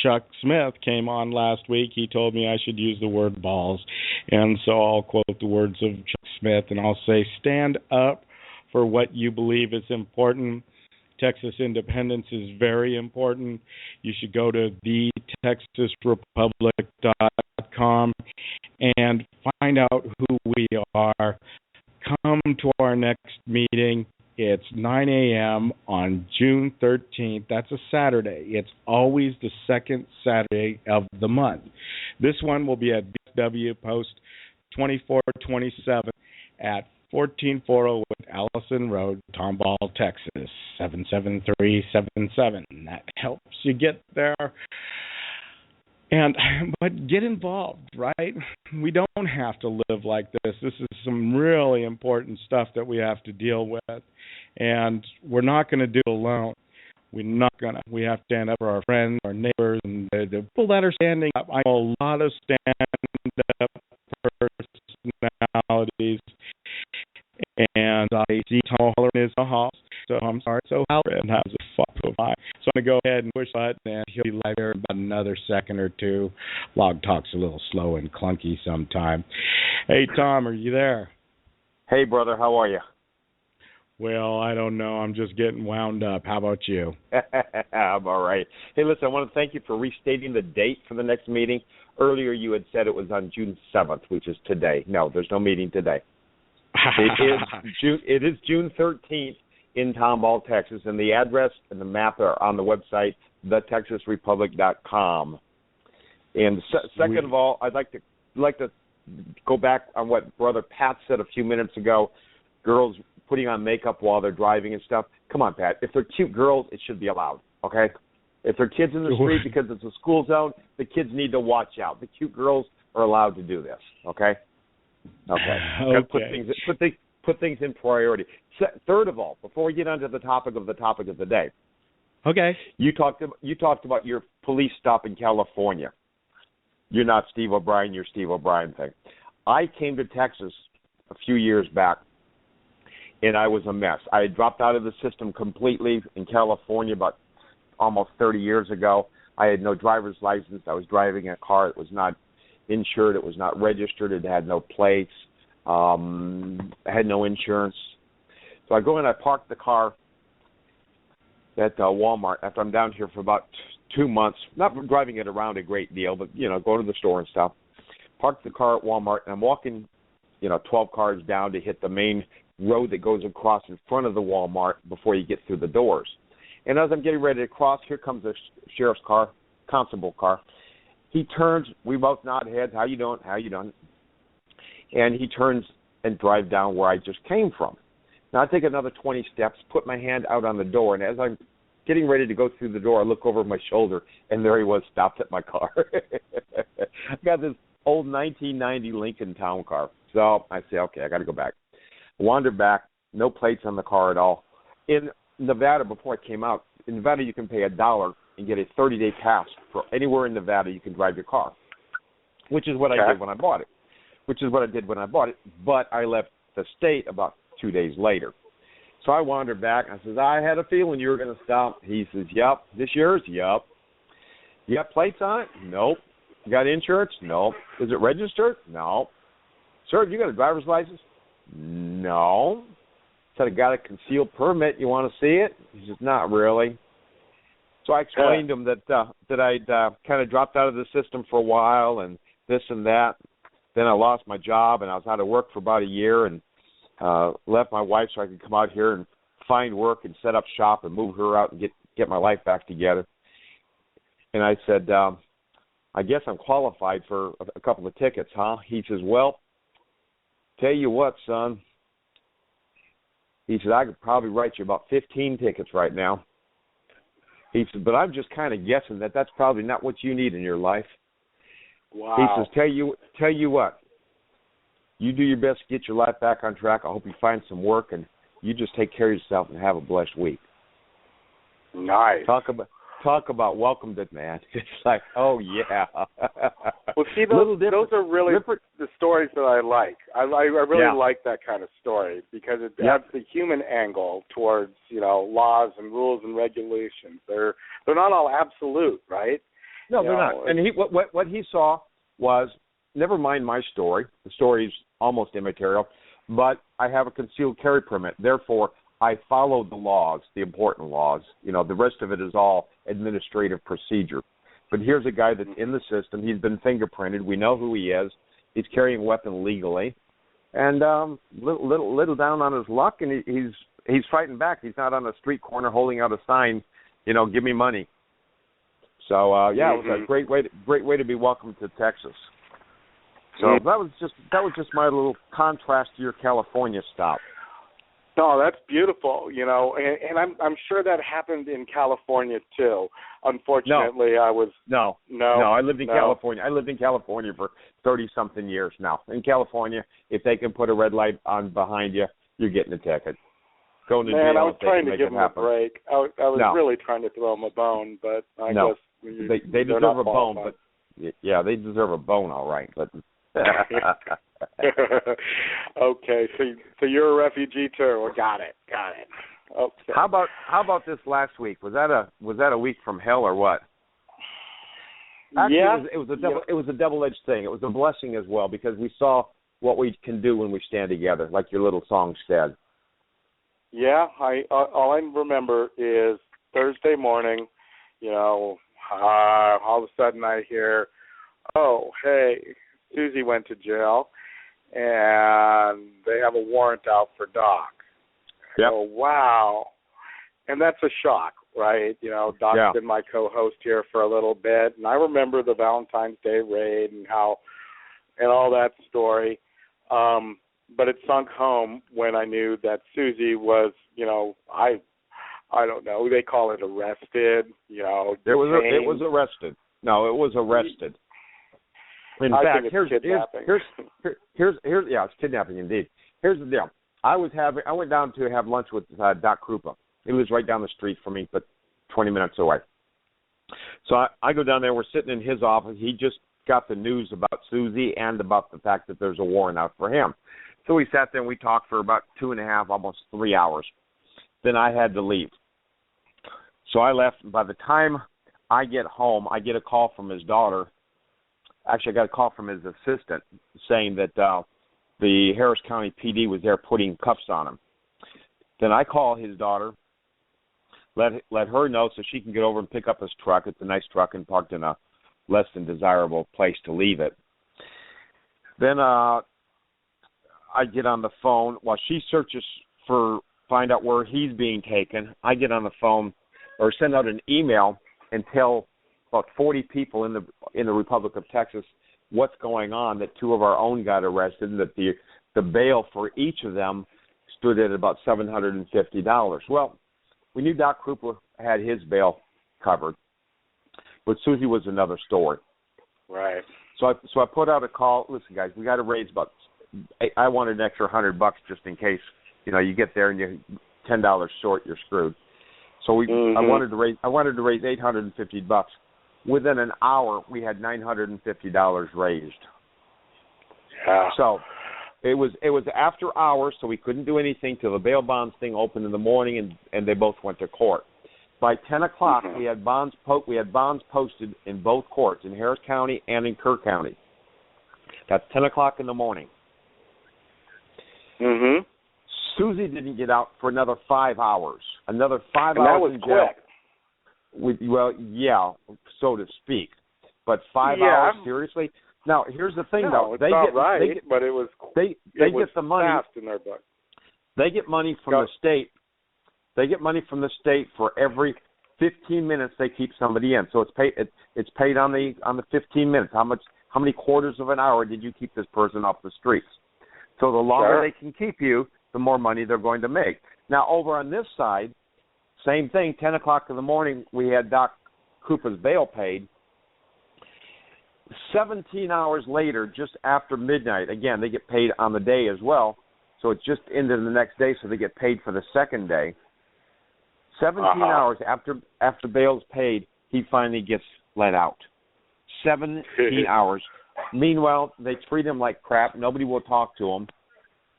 Chuck Smith came on last week, he told me I should use the word balls. And so I'll quote the words of Chuck Smith, and I'll say, stand up for what you believe is important. Texas independence is very important. You should go to thetexasrepublic.com and find out who we are. Come to our next meeting. It's 9 a.m. on June 13th. That's a Saturday. It's always the second Saturday of the month. This one will be at BW Post 2427 at 1440 Allison Road, Tomball, Texas, 77377. That helps you get there. But get involved, right? We don't have to live like this. This is some really important stuff that we have to deal with, and we're not going to do it alone. We're not going to. We have to stand up for our friends, our neighbors, and the people that are standing up. I know a lot of stand-up personalities see Tom Holleran is in the house. So I'm sorry. So Halloran has a fuck of mine. So I'm going to go ahead and push the button, and he'll be live there in about another second or two. Log Talk's a little slow and clunky sometime. Hey, Tom, are you there? Hey, brother, how are you? Well, I don't know. I'm just getting wound up. How about you? I'm all right. Hey, listen, I want to thank you for restating the date for the next meeting. Earlier you had said it was on June 7th, which is today. No, there's no meeting today. It is June 13th in Tomball, Texas, and the address and the map are on the website, thetexasrepublic.com. And second of all, I'd like to go back on what Brother Pat said a few minutes ago, girls putting on makeup while they're driving and stuff. Come on, Pat. If they're cute girls, it should be allowed, okay? If they're kids in the street because it's a school zone, the kids need to watch out. The cute girls are allowed to do this, okay? Okay. Put things in priority. Third of all, before we get onto the topic of the day, okay, you talked about your police stop in California. You're not Steve OBrien. You're Steve OBrien thing. I came to Texas a few years back, and I was a mess. I had dropped out of the system completely in California about almost 30 years ago. I had no driver's license. I was driving a car that was not insured. It was not registered. It had no plates. I had no insurance. So I go in, I park the car at Walmart after I'm down here for about 2 months, not driving it around a great deal, but, go to the store and stuff. Park the car at Walmart, and I'm walking, 12 cars down to hit the main road that goes across in front of the Walmart before you get through the doors. And as I'm getting ready to cross, here comes a sheriff's car, constable car. He turns, we both nod heads, how you doing? And he turns and drives down where I just came from. Now I take another 20 steps, put my hand out on the door, and as I'm getting ready to go through the door, I look over my shoulder, and there he was, stopped at my car. I got this old 1990 Lincoln Town Car. So I say, okay, I got to go back. Wander back, no plates on the car at all. In Nevada, before I came out, in Nevada you can pay $1 and get a 30-day pass for anywhere in Nevada you can drive your car, which is what I did when I bought it. But I left the state about 2 days later. So I wandered back. I says, I had a feeling you were going to stop. He says, yep. This yours? Yep. You got plates on it? Nope. You got insurance? Nope. Is it registered? No. Sir, you got a driver's license? No. Said, I got a concealed permit. You want to see it? He says, not really. So I explained to him that I'd kind of dropped out of the system for a while and this and that. Then I lost my job, and I was out of work for about a year and left my wife so I could come out here and find work and set up shop and move her out and get my life back together. And I said, I guess I'm qualified for a couple of tickets, huh? He says, well, tell you what, son. He said, I could probably write you about 15 tickets right now. He said, but I'm just kind of guessing that that's probably not what you need in your life. Wow. He says, tell you what, you do your best to get your life back on track. I hope you find some work, and you just take care of yourself and have a blessed week. Nice. Talk about welcomed it, man. It's like, oh, yeah. Well, see, those are really the stories that I like. I really like that kind of story because it adds the human angle towards, laws and rules and regulations. They're not all absolute, right? No, they're not. And what he saw was, never mind my story. The story's almost immaterial, but I have a concealed carry permit. Therefore, I followed the laws, the important laws. The rest of it is all administrative procedure. But here's a guy that's in the system. He's been fingerprinted. We know who he is. He's carrying a weapon legally. And little down on his luck, and he's fighting back. He's not on a street corner holding out a sign, give me money. So, it was a great way to be welcomed to Texas. So that was just my little contrast to your California stop. No, that's beautiful, and I'm sure that happened in California too. Unfortunately, I was No, I lived in California. I lived in California for 30-something years now. In California, if they can put a red light on behind you, you're getting a ticket. Going to jail. I was trying to give them a break. I was really trying to throw them a bone, but I guess they deserve a bone. But they deserve a bone, all right. But okay, Okay, so you're a refugee too. Well, got it. Okay. How about this last week? Was that a week from hell or what? Actually, yeah. It was a double-edged thing. It was a blessing as well because we saw what we can do when we stand together, like your little song said. Yeah, all I remember is Thursday morning, all of a sudden I hear, oh, hey, Susie went to jail, and they have a warrant out for Doc. Yep. Oh, wow. And that's a shock, right? Doc's been my co-host here for a little bit, and I remember the Valentine's Day raid and all that story. But it sunk home when I knew that Susie was, I don't know, they call it arrested, It was arrested. No, it was arrested. In fact, here's it's kidnapping indeed. Here's the deal. I went down to have lunch with Doc Kroupa. He was right down the street from me, but 20 minutes away. So I go down there. We're sitting in his office. He just got the news about Susie and about the fact that there's a warrant out for him. So we sat there and we talked for about 2.5, almost 3 hours. Then I had to leave. So I left. By the time I get home, I get a call from his daughter. Actually, I got a call from his assistant saying that the Harris County PD was there putting cuffs on him. Then I call his daughter, let her know so she can get over and pick up his truck. It's a nice truck and parked in a less than desirable place to leave it. Then I get on the phone while she searches find out where he's being taken. I get on the phone or send out an email and tell about 40 people in the Republic of Texas what's going on, that 2 of our own got arrested, and that the bail for each of them stood at about $750. Well, we knew Doc Kroupa had his bail covered, but Susie was another story. Right. So I put out a call. Listen, guys, we got to raise about. I wanted an extra $100 just in case you get there and you're $10 short, you're screwed. So I wanted to raise $850. Within an hour, we had $950 raised. Yeah. So it was after hours, so we couldn't do anything till the bail bonds thing opened in the morning, and they both went to court. By 10 o'clock, we had bonds posted in both courts, in Harris County and in Kerr County. That's 10 o'clock in the morning. Mm-hmm. Susie didn't get out for another 5 hours. Another 5 and hours that was in jail. Quick. So to speak. But 5 hours, seriously? Now, here's the thing, though. It's not right, but it was. They get the money fast in their book. They get money from the state. They get money from the state for every 15 minutes they keep somebody in. So it's paid on the 15 minutes. How many quarters of an hour did you keep this person off the streets? So the longer they can keep you, the more money they're going to make. Now, over on this side, same thing, 10 o'clock in the morning, we had Doc Kroupa's bail paid. 17 hours later, just after midnight, again, they get paid on the day as well, so it just ended the next day, so they get paid for the second day. 17 hours after bail's paid, he finally gets let out. 17 hours. Meanwhile, they treat him like crap. Nobody will talk to him.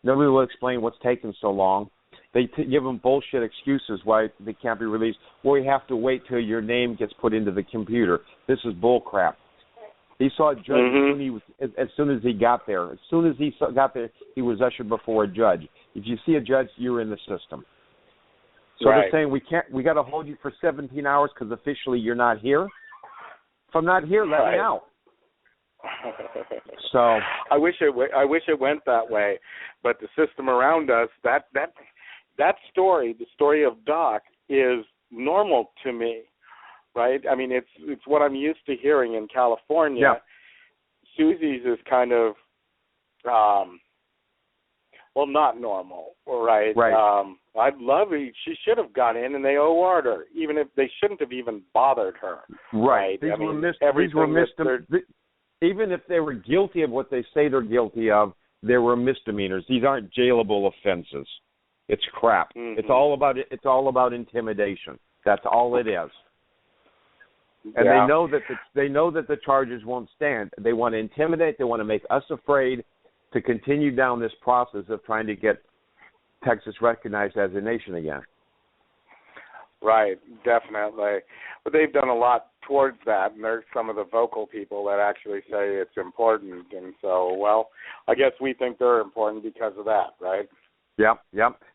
Nobody will explain what's taking so long. They give him bullshit excuses why they can't be released. Well, we have to wait till your name gets put into the computer. This is bull crap. He saw a judge as soon as he got there. As soon as he got there, he was ushered before a judge. If you see a judge, you're in the system. So they're saying we got to hold you for 17 hours because officially you're not here. If I'm not here, let me out. So I wish it went that way, but the system around us, that story, the story of Doc, is normal to me, right? I mean, it's what I'm used to hearing in California. Yeah. Susie's is kind of, not normal, right? Right. I'd love it. She should have gone in, and they OR'd her, even if they shouldn't have even bothered her. Right. These were even if they were guilty of what they say they're guilty of, there were misdemeanors. These aren't jailable offenses. It's crap. Mm-hmm. It's all about intimidation. That's all it is. And they know that the charges won't stand. They want to intimidate. They want to make us afraid. to continue down this process of trying to get Texas recognized as a nation again. Right, definitely. But they've done a lot towards that, and there's some of the vocal people that actually say it's important. And so, well, I guess we think they're important because of that, right? Yep.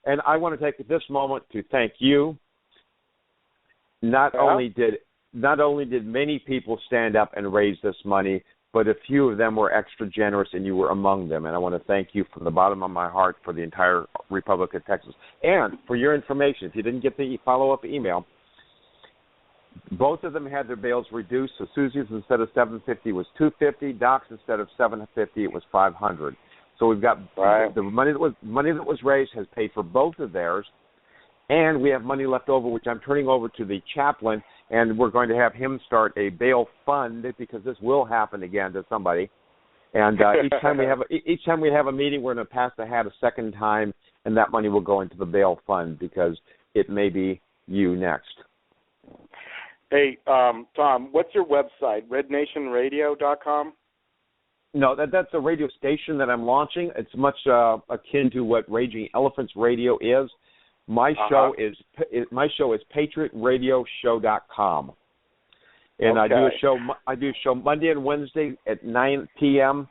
And I want to take this moment to thank you. Not only did many people stand up and raise this money, but a few of them were extra generous, and you were among them. And I want to thank you from the bottom of my heart for the entire Republic of Texas. And for your information, if you didn't get the follow-up email, both of them had their bails reduced. So Susie's instead of $750 was $250. Doc's instead of $750 it was $500. So we've got the money that was raised has paid for both of theirs, and we have money left over, which I'm turning over to the chaplain. And we're going to have him start a bail fund because this will happen again to somebody. And each time we have a meeting, we're going to pass the hat a second time, and that money will go into the bail fund because it may be you next. Hey, Tom, what's your website? RedNationRadio.com? No, that's a radio station that I'm launching. It's much akin to what Raging Elephants Radio is. My show is PatriotRadioshow.com, and I do a show Monday and Wednesday at 9 p.m.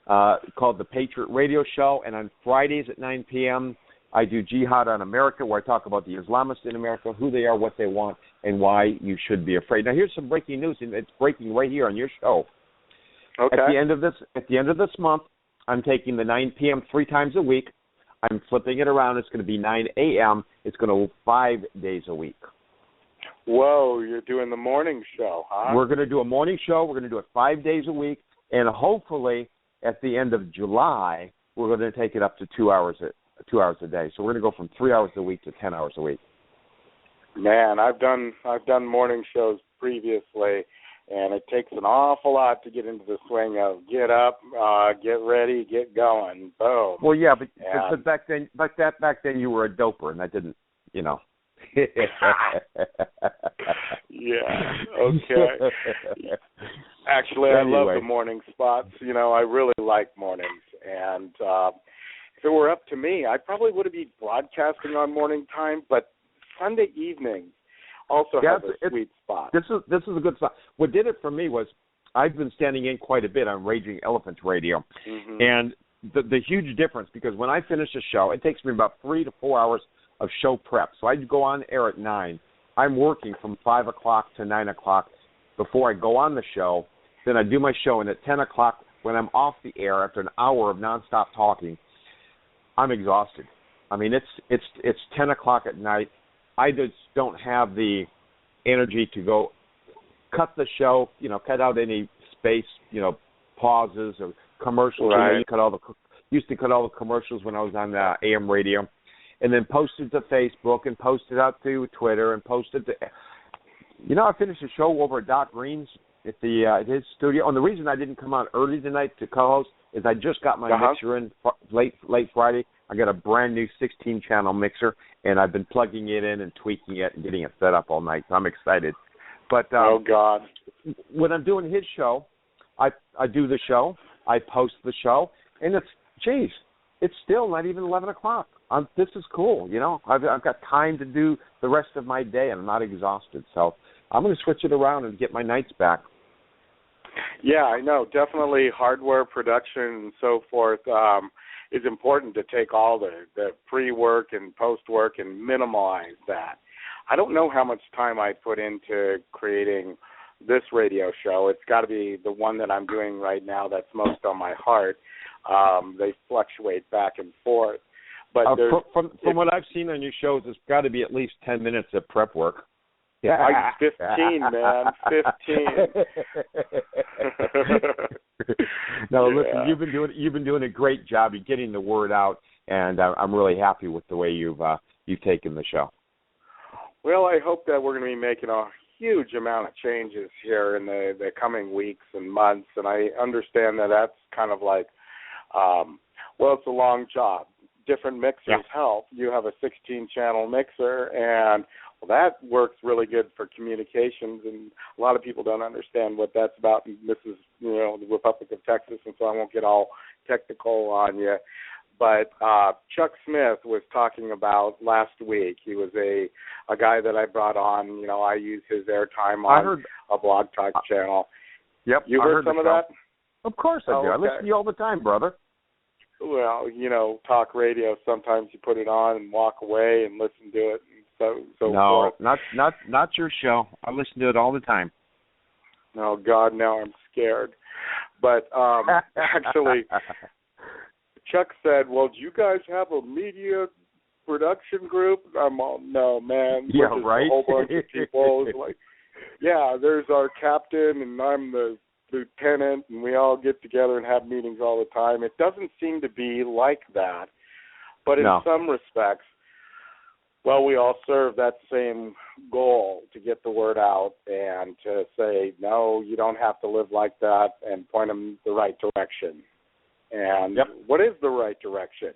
Called the Patriot Radio Show, and on Fridays at 9 p.m. I do Jihad on America, where I talk about the Islamists in America, who they are, what they want, and why you should be afraid. Now, here's some breaking news, and it's breaking right here on your show. Okay. At the end of this month, I'm taking the 9 p.m. 3 times a week. I'm flipping it around. It's going to be 9 a.m. It's going to 5 days a week. Whoa, you're doing the morning show, huh? We're going to do a morning show. We're going to do it 5 days a week. And hopefully at the end of July, we're going to take it up to 2 hours a day. So we're going to go from 3 hours a week to 10 hours a week. Man, I've done morning shows previously, and it takes an awful lot to get into the swing of get up, get ready, get going, boom. Well, yeah, but back then you were a doper, and that didn't, Yeah. Okay. Actually, I love the morning spots. I really like mornings, and if it were up to me, I probably would be broadcasting on morning time, but Sunday evenings also have a sweet spot. This is a good spot. What did it for me was I've been standing in quite a bit on Raging Elephants Radio, and the huge difference, because when I finish a show, it takes me about 3 to 4 hours of show prep. So I go on air at 9. I'm working from 5 o'clock to 9 o'clock before I go on the show. Then I do my show, and at 10 o'clock when I'm off the air after an hour of nonstop talking, I'm exhausted. I mean, it's 10 o'clock at night. I just don't have the energy to go cut the show, cut out any space, pauses or commercials. Right. Used to cut all the commercials when I was on AM radio, and then posted to Facebook and posted out to Twitter and posted to. I finished the show over at Doc Green's at his studio. And the reason I didn't come on early tonight to co-host is I just got my mixer in late Friday. I got a brand new 16-channel mixer, and I've been plugging it in and tweaking it and getting it set up all night. So I'm excited. But oh God, when I'm doing his show, I do the show, I post the show, and it's still not even 11 o'clock. This is cool, I've got time to do the rest of my day, and I'm not exhausted. So I'm going to switch it around and get my nights back. Yeah, I know. Definitely hardware production and so forth is important to take all the pre-work and post-work and minimize that. I don't know how much time I put into creating this radio show. It's got to be the one that I'm doing right now that's most on my heart. They fluctuate back and forth. But from what I've seen on your shows, it's got to be at least 10 minutes of prep work. Yeah, 15, man, 15. No, listen, you've been doing a great job of getting the word out, and I'm really happy with the way you've taken the show. Well, I hope that we're going to be making a huge amount of changes here in the coming weeks and months, and I understand that that's kind of like, it's a long job. Different mixers help. You have a 16-channel mixer, and that works really good for communications, and a lot of people don't understand what that's about. And this is, the Republic of Texas, and so I won't get all technical on you. But Chuck Smith was talking about last week. He was a guy that I brought on. You know, I use his airtime on a Blog Talk channel. Yep. You heard some of that? Of course I do. Okay. I listen to you all the time, brother. Well, you know, talk radio, sometimes you put it on and walk away and listen to it and so no, forth. not your show. I listen to it all the time. Oh, God, now I'm scared. But actually, Chuck said, well, do you guys have a media production group? I'm all, no, man. Yeah, We're just right? a whole bunch of people. It's like, yeah, there's our captain, and I'm the lieutenant, and we all get together and have meetings all the time. It doesn't seem to be like that. But in some respects, well, we all serve that same goal to get the word out and to say, no, you don't have to live like that, and point them the right direction. And what is the right direction?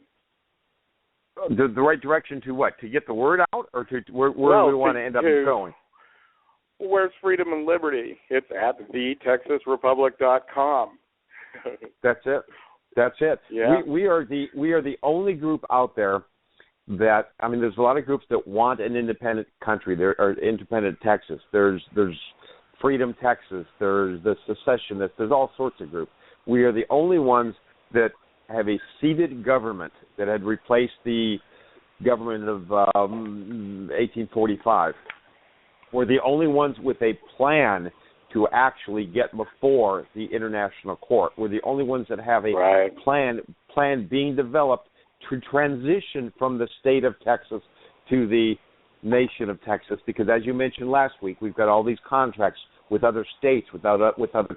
The right direction to what? To get the word out, or to where do we want to end up going? Where's freedom and liberty? It's at thetexasrepublic.com. That's it. That's it. Yeah. We are the only group out there that, I mean, there's a lot of groups that want an independent country. There are independent Texas. There's Freedom Texas. There's the secessionists. There's all sorts of groups. We are the only ones that have a seated government that had replaced the government of 1845. We're the only ones with a plan to actually get before the international court. We're the only ones that have a plan being developed to transition from the state of Texas to the nation of Texas, because as you mentioned last week, we've got all these contracts with other states, with other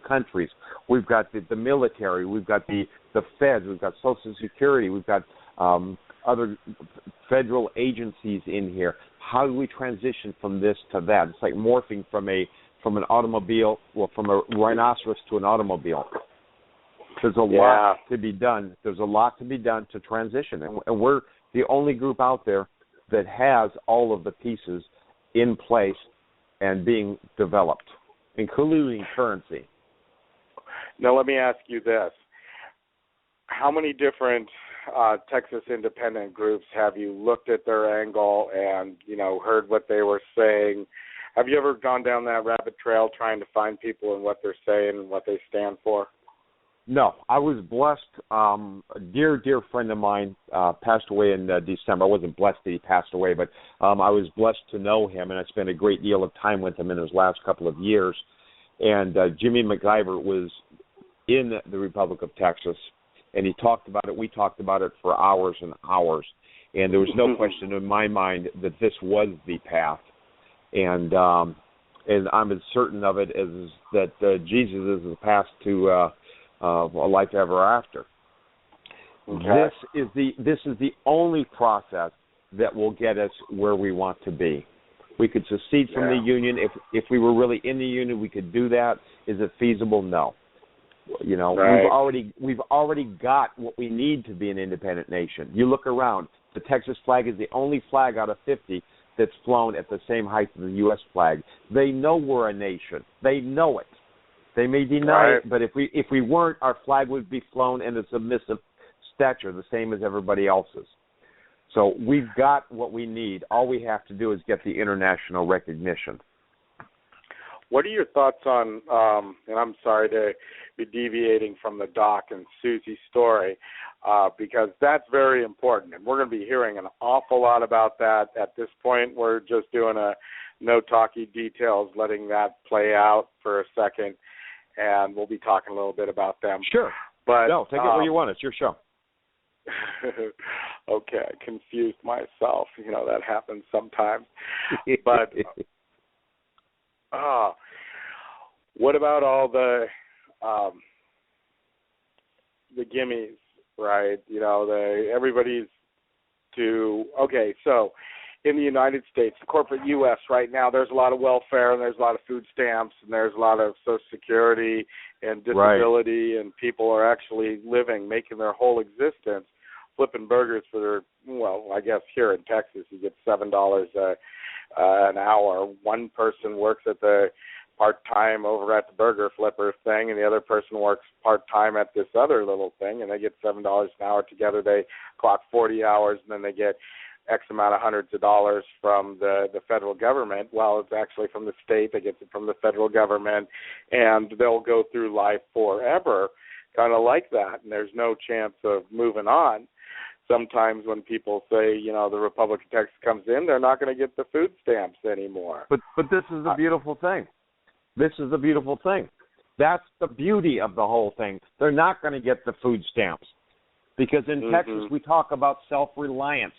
countries. We've got the military, we've got the feds, we've got Social Security, we've got other federal agencies in here. How do we transition from this to that? It's like morphing from an automobile, from a rhinoceros to an automobile. There's a lot to be done. There's a lot to be done to transition, and we're the only group out there that has all of the pieces in place and being developed, including currency. Now, let me ask you this. How many different Texas independent groups have you looked at their angle and, you know, heard what they were saying? Have you ever gone down that rabbit trail trying to find people and what they're saying and what they stand for? No, I was blessed. A dear friend of mine passed away in December. I wasn't blessed that he passed away, but I was blessed to know him, and I spent a great deal of time with him in his last couple of years. And Jimmy McIver was in the Republic of Texas, and he talked about it. We talked about it for hours and hours, and there was no question in my mind that this was the path. And I'm as certain of it as that Jesus is the path to a life ever after. Okay. This is the only process that will get us where we want to be. We could secede from the Union. If we were really in the Union, we could do that. Is it feasible? No. You know, we've already got what we need to be an independent nation. You look around. The Texas flag is the only flag out of 50 that's flown at the same height as the U.S. flag. They know we're a nation. They know it. They may deny it, but if we weren't, our flag would be flown in a submissive stature, the same as everybody else's. So we've got what we need. All we have to do is get the international recognition. What are your thoughts on, and I'm sorry to be deviating from the Doc and Susie story, because that's very important, and we're going to be hearing an awful lot about that. At this point, we're just doing a no-talky details, letting that play out for a second, and we'll be talking a little bit about them. Sure. But no, take it where you want. It's your show. Okay, I confused myself. You know, that happens sometimes. But what about all the gimmies, right? You know, everybody's so in the United States, the corporate U.S. right now, there's a lot of welfare and there's a lot of food stamps and there's a lot of Social Security and disability, and people are actually making their whole existence flipping burgers for their, well, I guess here in Texas you get $7 an hour. One person works at the part-time over at the burger flipper thing, and the other person works part-time at this other little thing, and they get $7 an hour together. They clock 40 hours, and then they get X amount of hundreds of dollars from the federal government. Well, it's actually from the state. They get it from the federal government, and they'll go through life forever, kind of like that, and there's no chance of moving on. Sometimes when people say, you know, the Republic of Texas comes in, they're not going to get the food stamps anymore. But this is the beautiful thing. This is the beautiful thing. That's the beauty of the whole thing. They're not going to get the food stamps because in Texas we talk about self-reliance.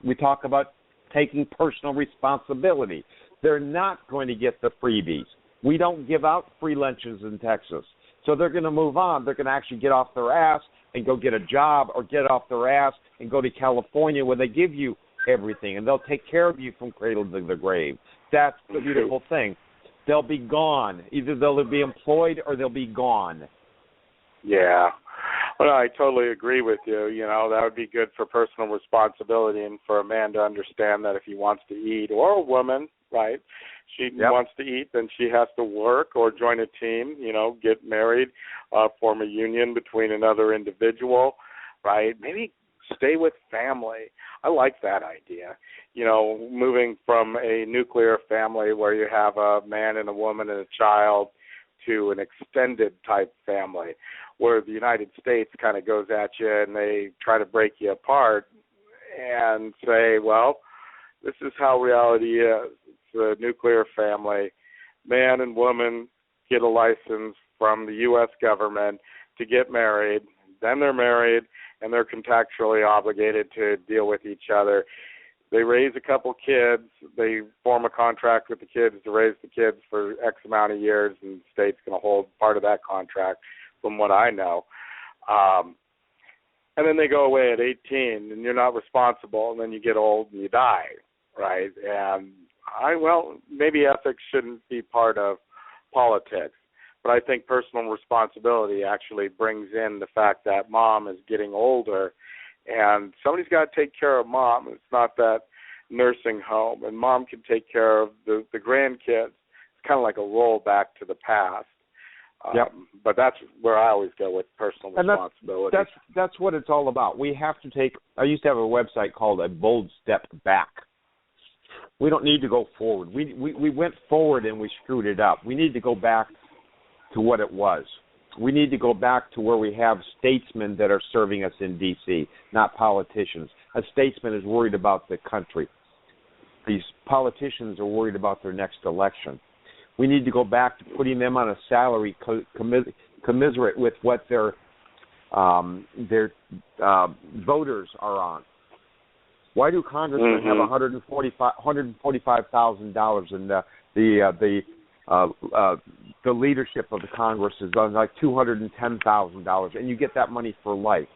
We talk about taking personal responsibility. They're not going to get the freebies. We don't give out free lunches in Texas. So they're going to move on. They're going to actually get off their ass and go get a job, or get off their ass and go to California where they give you everything, and they'll take care of you from cradle to the grave. That's the beautiful thing. They'll be gone. Either they'll be employed or they'll be gone. Yeah. Well, I totally agree with you. You know, that would be good for personal responsibility and for a man to understand that if he wants to eat, or a woman, right, she wants to eat, then she has to work or join a team, you know, get married, form a union between another individual, right? Maybe stay with family. I like that idea. You know, moving from a nuclear family where you have a man and a woman and a child to an extended type family where the United States kind of goes at you and they try to break you apart and say, well, this is how reality is. It's a nuclear family. Man and woman get a license from the U.S. government to get married. Then they're married, and they're contractually obligated to deal with each other. They raise a couple kids. They form a contract with the kids to raise the kids for X amount of years, and the state's going to hold part of that contract, from what I know. And then they go away at 18, and you're not responsible, and then you get old and you die, right? And maybe ethics shouldn't be part of politics, but I think personal responsibility actually brings in the fact that mom is getting older, and somebody's got to take care of mom. It's not that nursing home, and mom can take care of the grandkids. It's kind of like a roll back to the past. But that's where I always go with personal responsibility. That's what it's all about. We have to take. I used to have a website called A Bold Step Back. We don't need to go forward. We went forward and we screwed it up. We need to go back to what it was. We need to go back to where we have statesmen that are serving us in D.C., not politicians. A statesman is worried about the country. These politicians are worried about their next election. We need to go back to putting them on a salary commiserate with what their voters are on. Why do congressmen have $145,000 and the leadership of the Congress is on like $210,000, and you get that money for life?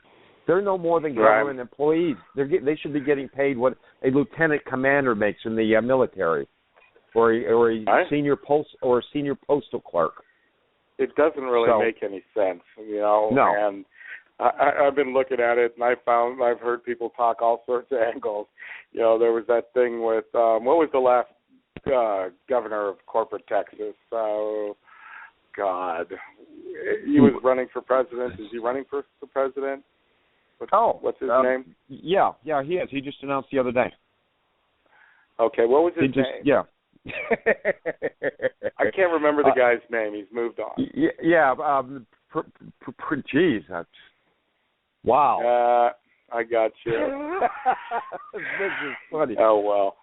They're no more than government employees. They should be getting paid what a lieutenant commander makes in the military, or a senior postal clerk. It doesn't really make any sense, you know. No. And I've been looking at it, and I've heard people talk all sorts of angles. You know, there was that thing with what was the last governor of corporate Texas? Oh, God, he was running for president. Is he running for president? What's his name? Yeah, he is. He just announced the other day. Okay, what was his name? Yeah. I can't remember the guy's name. He's moved on. Geez, that's wow. I got you. This is funny. Oh well,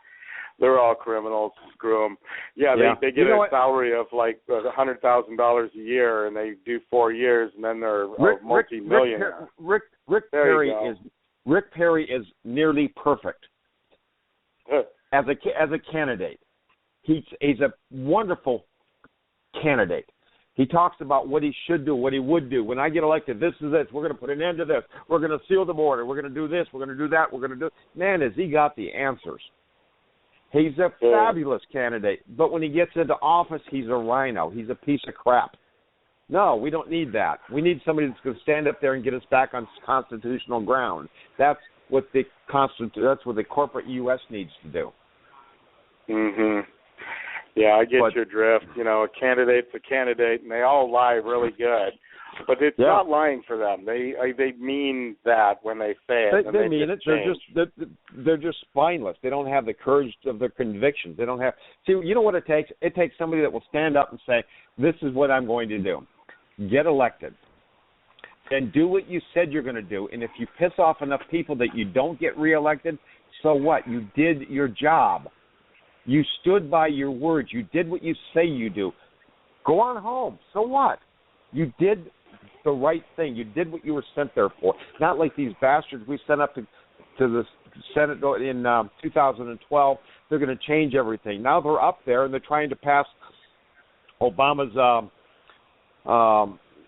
they're all criminals. Screw them. Yeah, they get a salary of like $100,000 a year, and they do 4 years, and then they're a multi-millionaire. Rick Perry is nearly perfect as a candidate. He's a wonderful candidate. He talks about what he should do, what he would do. When I get elected, this is this. We're going to put an end to this. We're going to seal the border. We're going to do this. We're going to do that. We're going to do. Man, has he got the answers? He's a fabulous candidate. But when he gets into office, he's a rhino. He's a piece of crap. No, we don't need that. We need somebody that's going to stand up there and get us back on constitutional ground. That's what the corporate U.S. needs to do. Yeah, I get your drift. You know, a candidate's a candidate, and they all lie really good. But it's not lying for them. They mean that when they say it. They mean it. They're just spineless. They don't have the courage of their convictions. They don't have. See, you know what it takes? It takes somebody that will stand up and say, "This is what I'm going to do." Get elected, and do what you said you're going to do. And if you piss off enough people that you don't get reelected, so what? You did your job. You stood by your words. You did what you say you do. Go on home. So what? You did the right thing. You did what you were sent there for. Not like these bastards we sent up to the Senate in 2012. They're going to change everything. Now they're up there and they're trying to pass Obama's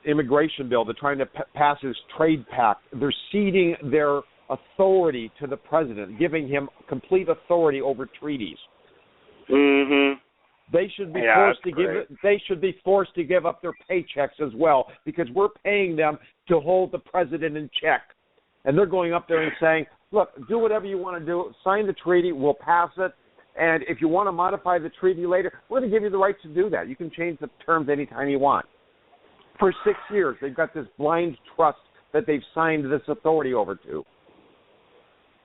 immigration bill. They're trying to pass his trade pact. They're ceding their authority to the president, giving him complete authority over treaties. Mm-hmm. They should be forced to give up their paychecks as well, because we're paying them to hold the president in check. And they're going up there and saying, look, do whatever you want to do, sign the treaty, we'll pass it, and if you want to modify the treaty later, we're going to give you the right to do that. You can change the terms anytime you want. For 6 years, they've got this blind trust that they've signed this authority over to.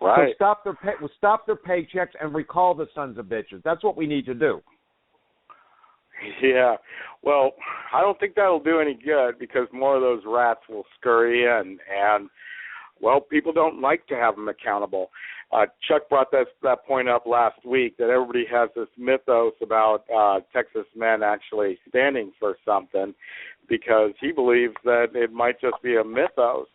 Right. So stop their paychecks and recall the sons of bitches. That's what we need to do. Yeah. Well, I don't think that'll do any good, because more of those rats will scurry in, and, well, people don't like to have them accountable. Chuck brought that point up last week, that everybody has this mythos about Texas men actually standing for something, because he believes that it might just be a mythos.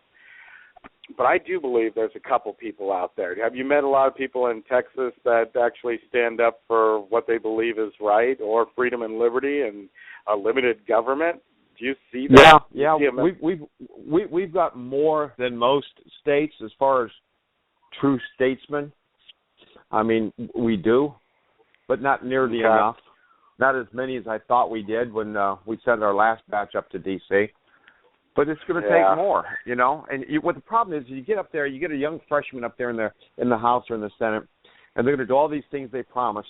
But I do believe there's a couple people out there. Have you met a lot of people in Texas that actually stand up for what they believe is right, or freedom and liberty and a limited government? Do you see that? Yeah. We've got more than most states as far as true statesmen. I mean, we do, but not nearly enough. Not as many as I thought we did when we sent our last batch up to D.C. But it's going to take more, you know. And what the problem is, you get up there, you get a young freshman up there in the House or in the Senate, and they're going to do all these things they promise.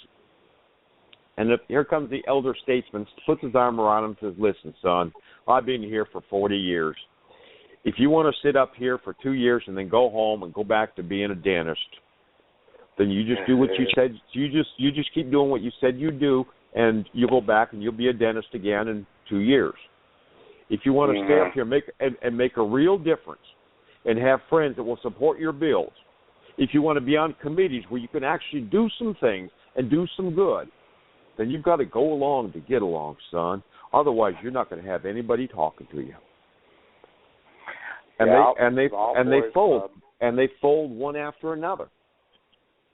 And here comes the elder statesman, puts his arm around him, and says, "Listen, son, I've been here for 40 years. If you want to sit up here for 2 years and then go home and go back to being a dentist, then you just do what you said. You just keep doing what you said you do, and you'll go back and you'll be a dentist again in 2 years. If you want to stay up here and make a real difference and have friends that will support your bills, if you want to be on committees where you can actually do some things and do some good, then you've got to go along to get along, son. Otherwise, you're not going to have anybody talking to you." And they fold one after another,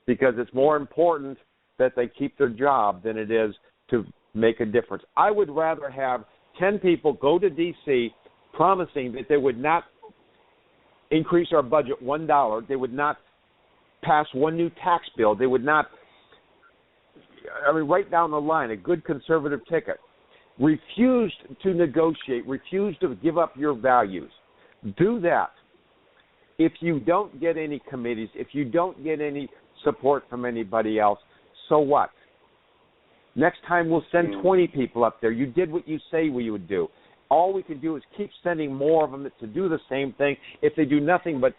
because it's more important that they keep their job than it is to make a difference. I would rather have 10 people go to D.C. promising that they would not increase our budget $1, they would not pass one new tax bill, they would not, right down the line, a good conservative ticket, refused to negotiate, refused to give up your values. Do that. If you don't get any committees, if you don't get any support from anybody else, so what? Next time we'll send 20 people up there. You did what you say we would do. All we can do is keep sending more of them to do the same thing. If they do nothing but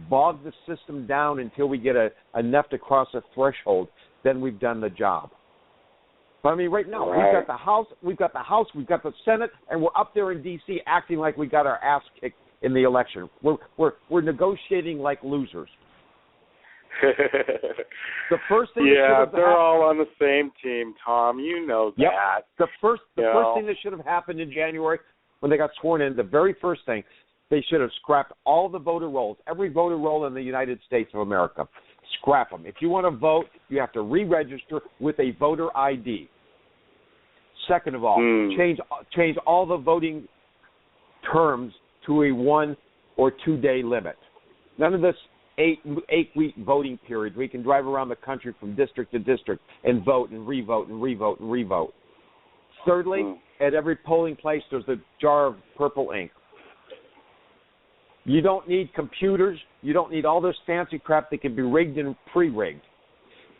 bog the system down until we get enough to cross a threshold, then we've done the job. But I mean, right now, we've got the House, we've got the Senate, and we're up there in D.C. acting like we got our ass kicked in the election. We're negotiating like losers. The first thing they're all on the same team, Tom. You know that. Yep. The first thing that should have happened in January when they got sworn in, the very first thing, they should have scrapped all the voter rolls, every voter roll in the United States of America. Scrap them. If you want to vote, you have to re-register with a voter ID. Second of all, change all the voting terms to a 1 or 2 day limit. None of this 8-week voting period where you can drive around the country from district to district and vote and re-vote and re-vote and re-vote. Thirdly, at every polling place there's a jar of purple ink. You don't need computers. You don't need all this fancy crap that can be rigged and pre-rigged.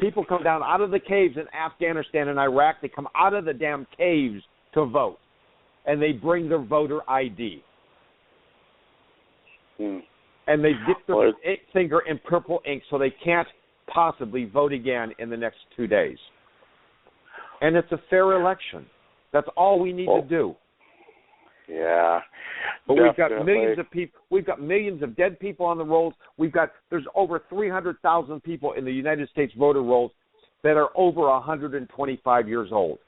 People come down out of the caves in Afghanistan and Iraq. They come out of the damn caves to vote, and they bring their voter ID. And they dip their finger in purple ink so they can't possibly vote again in the next 2 days. And it's a fair election. That's all we need to do. Yeah. But we've got millions of people. We've got millions of dead people on the rolls. There's over 300,000 people in the United States voter rolls that are over 125 years old.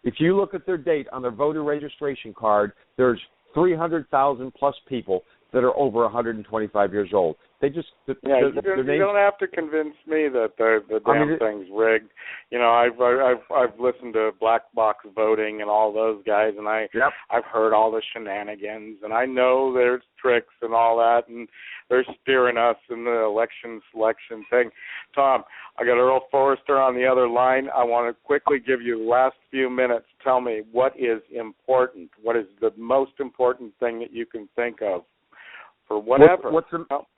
If you look at their date on their voter registration card, there's 300,000 plus people that are over 125 years old. They just you don't have to convince me that the damn thing's rigged. You know, I've listened to black box voting and all those guys, and I've heard all the shenanigans, and I know there's tricks and all that, and they're steering us in the election selection thing. Tom, I got Earl Forrester on the other line. I want to quickly give you the last few minutes. Tell me, what is important? What is the most important thing that you can think of for whatever?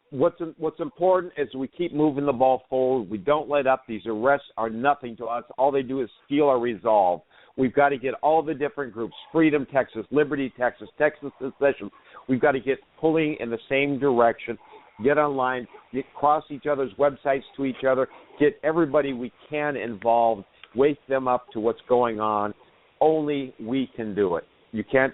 What's important is we keep moving the ball forward. We don't let up. These arrests are nothing to us. All they do is steal our resolve. We've got to get all the different groups, Freedom Texas, Liberty Texas, Texas Secession. We've got to get pulling in the same direction, get online, cross each other's websites to each other, get everybody we can involved, wake them up to what's going on. Only we can do it. You can't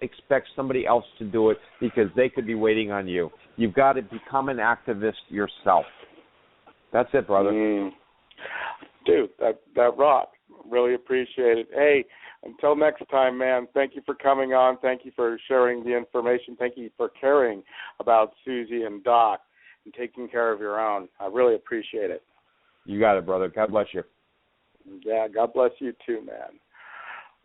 expect somebody else to do it because they could be waiting on you. You've got to become an activist yourself. That's it, brother. Dude, that rock. Really appreciate it. Hey, until next time, man, thank you for coming on. Thank you for sharing the information. Thank you for caring about Susie and Doc and taking care of your own. I really appreciate it. You got it, brother. God bless you. Yeah, God bless you too, man.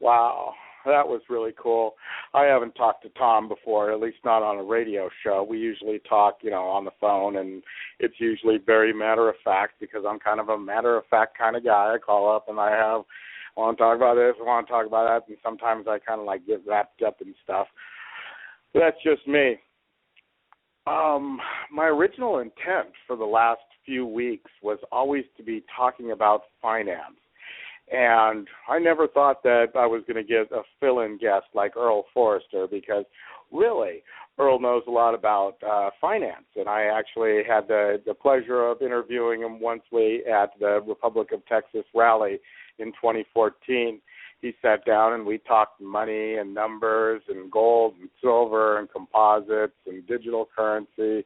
Wow. That was really cool. I haven't talked to Tom before, at least not on a radio show. We usually talk, on the phone, and it's usually very matter-of-fact because I'm kind of a matter-of-fact kind of guy. I call up and I want to talk about this, I want to talk about that, and sometimes I kind of get wrapped up in stuff. But that's just me. My original intent for the last few weeks was always to be talking about finance. And I never thought that I was going to get a fill-in guest like Earl Forrester because really Earl knows a lot about finance. And I actually had the pleasure of interviewing him once at the Republic of Texas rally in 2014. He sat down and we talked money and numbers and gold and silver and composites and digital currency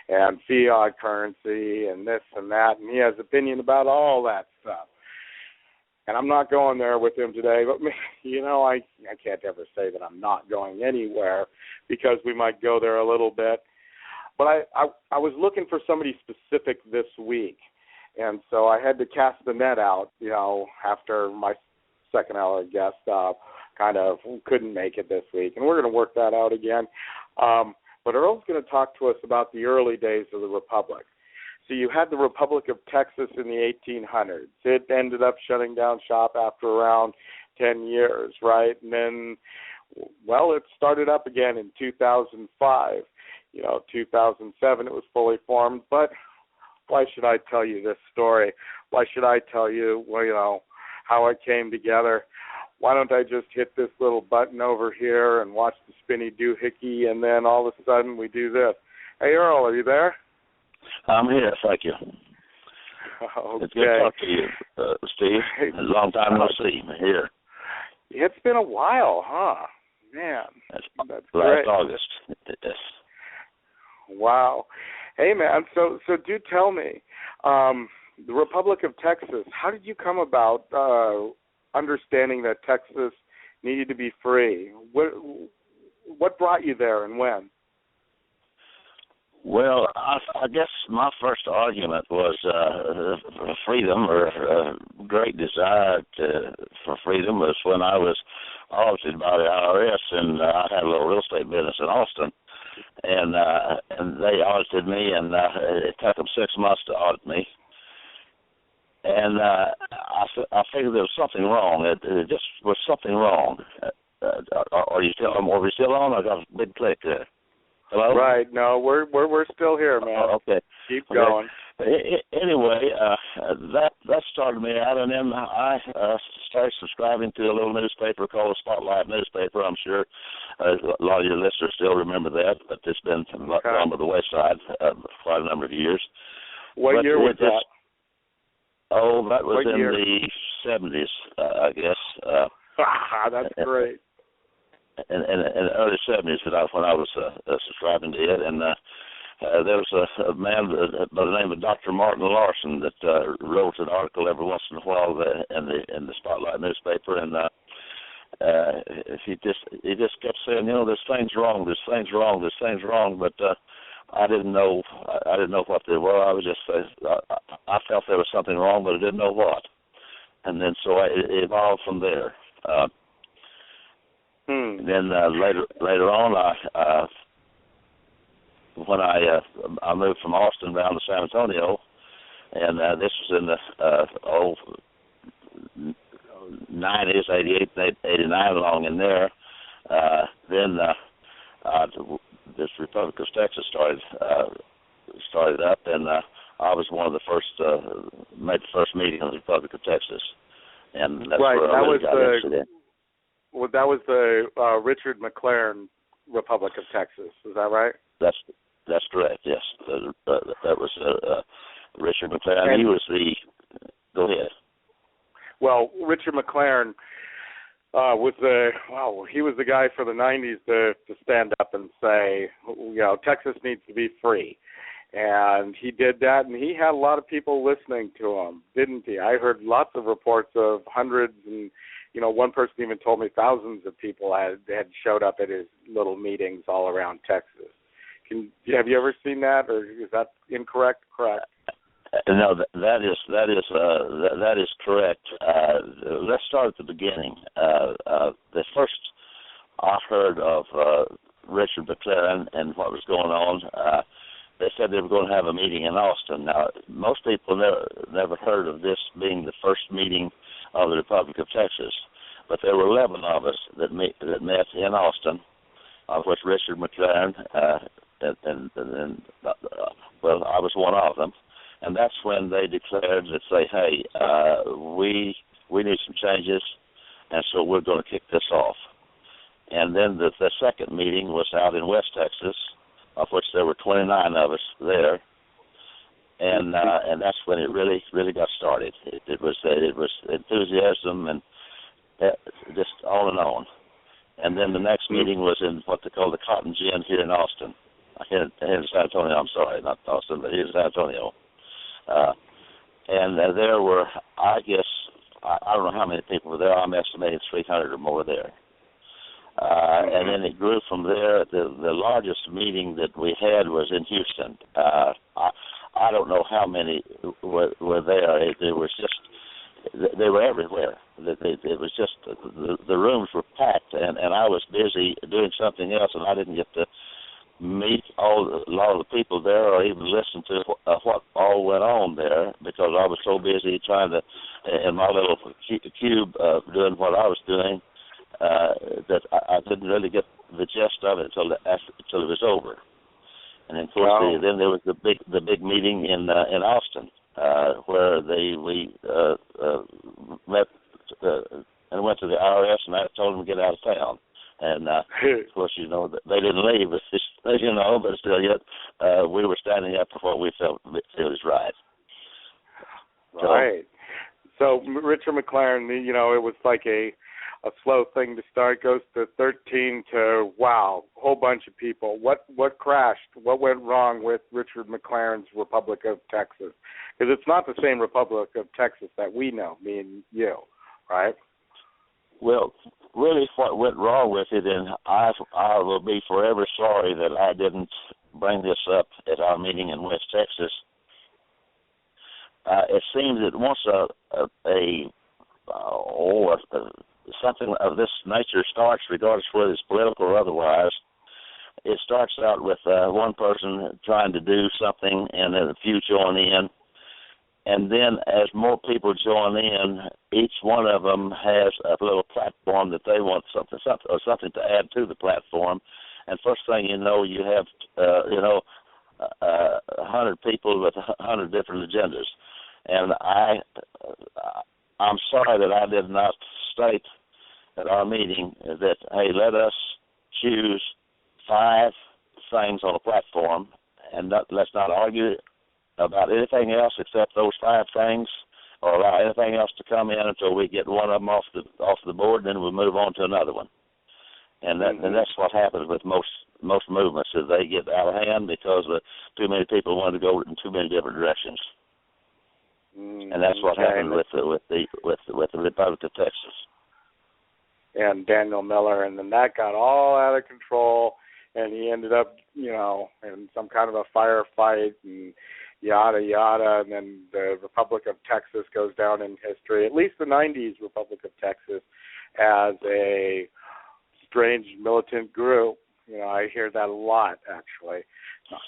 and fiat currency and this and that. And he has opinion about all that stuff. And I'm not going there with him today, but, I can't ever say that I'm not going anywhere because we might go there a little bit. But I was looking for somebody specific this week, and so I had to cast the net out, after my second hour guest kind of couldn't make it this week. And we're going to work that out again. But Earl's going to talk to us about the early days of the Republic. So you had the Republic of Texas in the 1800s. It ended up shutting down shop after around 10 years, right? And then, it started up again in 2005. 2007 it was fully formed. But why should I tell you this story? Why should I tell you, how it came together? Why don't I just hit this little button over here and watch the spinny doohickey, and then all of a sudden we do this? Hey, Earl, are you there? I'm here, thank you. Okay. It's good to talk to you, Steve. A long time no see. Here. It's been a while, huh? Man, that's last great. August. Yes. Wow. Hey, man, so do tell me, the Republic of Texas, how did you come about understanding that Texas needed to be free? What brought you there and when? Well, I guess my first argument was freedom, or great desire for freedom, was when I was audited by the IRS, and I had a little real estate business in Austin, and they audited me, and it took them 6 months to audit me, and I figured there was something wrong. It just was something wrong. Are we still on? I got a big click there. Hello? Right. No, we're still here, man. Okay. Keep going. Anyway, that started me out, and then I started subscribing to a little newspaper called the Spotlight newspaper. I'm sure a lot of your listeners still remember that, but it's been on the wayside quite a number of years. What year was that? Oh, that was in the 70s, I guess. That's great. In the early 70s, when I was subscribing to it, and there was a man by the name of Dr. Martin Larson that wrote an article every once in a while in the Spotlight newspaper, and he just kept saying, there's things wrong, but I didn't know what they were. I was just I felt there was something wrong, but I didn't know what, and then so it evolved from there. Then later on, when I moved from Austin down to San Antonio, and this was in the 90s, 88, 89, along in there. Then this Republic of Texas started up, and I was one of the first made the first meeting of the Republic of Texas, and that's right. where I really got interested in. Well, that was the Richard McLaren Republic of Texas. Is that right? That's correct. Yes, that was Richard McLaren. He was the. Go ahead. Well, Richard McLaren he was the guy for the 90s to stand up and say, Texas needs to be free. And he did that, and he had a lot of people listening to him, didn't he? I heard lots of reports of hundreds, and one person even told me thousands of people had showed up at his little meetings all around Texas. Have you ever seen that, or is that incorrect? Correct. No, that is correct. Let's start at the beginning. The first I heard of Richard McLaren and what was going on, they said they were going to have a meeting in Austin. Now, most people never heard of this being the first meeting of the Republic of Texas, but there were 11 of us that met in Austin, of which Richard McLaren I was one of them. And that's when they declared that, hey, we need some changes, and so we're going to kick this off. And then the second meeting was out in West Texas, of which there were 29 of us there, and that's when it really got started. It was enthusiasm and just on and on. And then the next meeting was in what they call the Cotton Gin here in Austin, here in San Antonio. I'm sorry, not Austin, but here in San Antonio. And there were, I guess, I don't know how many people were there. I'm estimating 300 or more there. And then it grew from there. The largest meeting that we had was in Houston. I don't know how many were there. It was just, they were everywhere. It was just, the rooms were packed, and I was busy doing something else, and I didn't get to meet a lot of the people there or even listen to what all went on there, because I was so busy trying to, in my little cube, doing what I was doing, that I didn't really get the gist of it until it was over. And then, of course, then there was the big meeting in Austin, where we met and went to the IRS, and I told them to get out of town. And, of course, they didn't leave, but still yet we were standing up for what we felt it was right. Right. So Richard McLaren, it was like a slow thing to start, goes to 13 to, wow, a whole bunch of people. What crashed? What went wrong with Richard McLaren's Republic of Texas? Because it's not the same Republic of Texas that we know, me and you, right? Well, really what went wrong with it, and I will be forever sorry that I didn't bring this up at our meeting in West Texas. It seems that once something of this nature starts, regardless whether it's political or otherwise, it starts out with one person trying to do something, and then a few join in. And then as more people join in, each one of them has a little platform that they want something to add to the platform. And first thing you know, you have, 100 people with 100 different agendas. And I'm sorry that I did not state at our meeting that, hey, let us choose 5 things on a platform, and let's not argue about anything else except those 5 things, or allow anything else to come in until we get one of them off the board, and then we'll move on to another one. And that's what happens with most movements, is they get out of hand because too many people want to go in too many different directions. And that's what happened with the Republic of Texas. And Daniel Miller, and then that got all out of control, and he ended up, in some kind of a firefight and yada, yada, and then the Republic of Texas goes down in history, at least the 90s Republic of Texas, as a strange militant group. I hear that a lot, actually.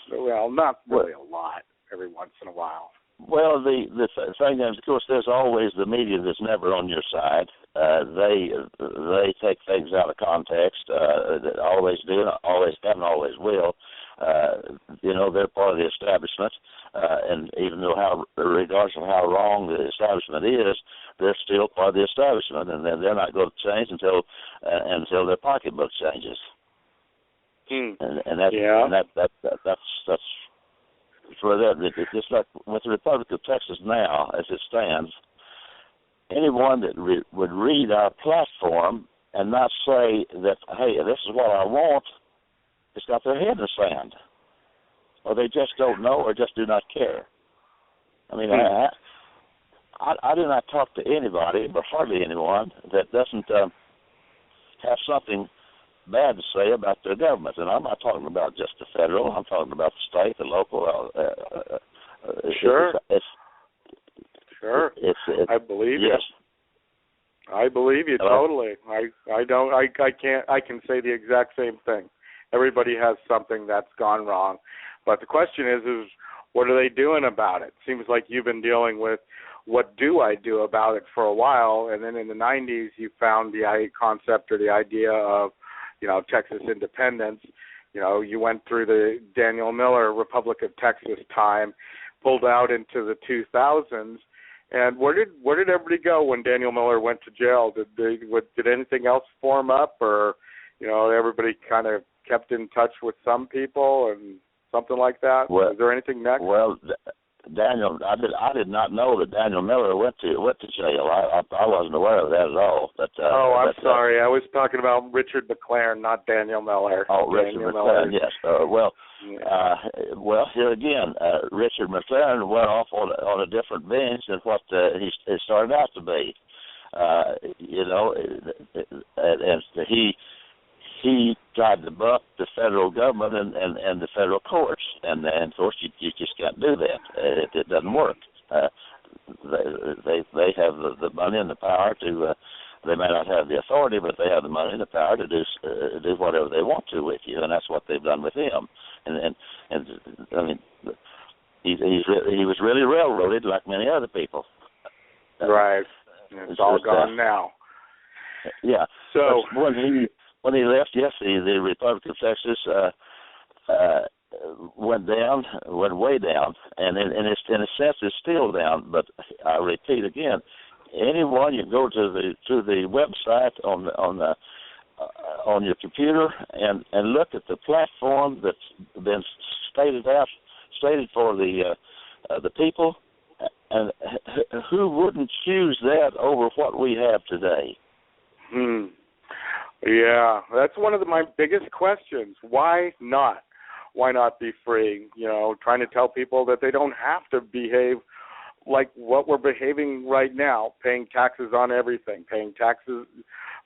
Not really a lot, every once in a while. Well, the thing is, of course, there's always the media that's never on your side. They take things out of context. They always do, always have, and always will. They're part of the establishment, and even though regardless of how wrong the establishment is, they're still part of the establishment, and they're not going to change until their pocketbook changes. And that's for that. It's just like with the Republic of Texas now, as it stands. Anyone that would read our platform and not say that, hey, this is what I want, it's got their head in the sand, or they just don't know, or just do not care. I mean, I do not talk to anybody, but hardly anyone, that doesn't have something bad to say about their government. And I'm not talking about just the federal. I'm talking about the state, the local. Sure. Sure. I believe yes. you. I believe you totally. I can say the exact same thing. Everybody has something that's gone wrong. But the question is what are they doing about it? Seems like you've been dealing with what do I do about it for a while, and then in the 90s you found the concept or the idea of, Texas independence. You went through the Daniel Miller Republic of Texas time, pulled out into the 2000s. And where did everybody go when Daniel Miller went to jail? Did anything else form up, or everybody kind of kept in touch with some people and something like that? Is there anything next? Well, Daniel, I did not know that Daniel Miller went to jail. I wasn't aware of that at all. But I'm sorry. I was talking about Richard McLaren, not Daniel Miller. Oh, Richard McLaren, yes. Well, here again, Richard McLaren went off on a different bench than what he started out to be. And he tried to buck the federal government and the federal courts, and of course you just can't do that. It doesn't work. They have the money and the power to. They may not have the authority, but they have the money and the power to do whatever they want to with you, and that's what they've done with him. And I mean, he was really railroaded like many other people. Right. It's all gone now. Yeah. So when he left, yes, the Republic of Texas went way down, and in a sense it's still down. But I repeat again, anyone you go to the website on your computer and look at the platform that's been stated for the people, and who wouldn't choose that over what we have today? Yeah, that's one of my biggest questions. Why not? Why not be free? Trying to tell people that they don't have to behave like what we're behaving right now, paying taxes on everything, paying taxes.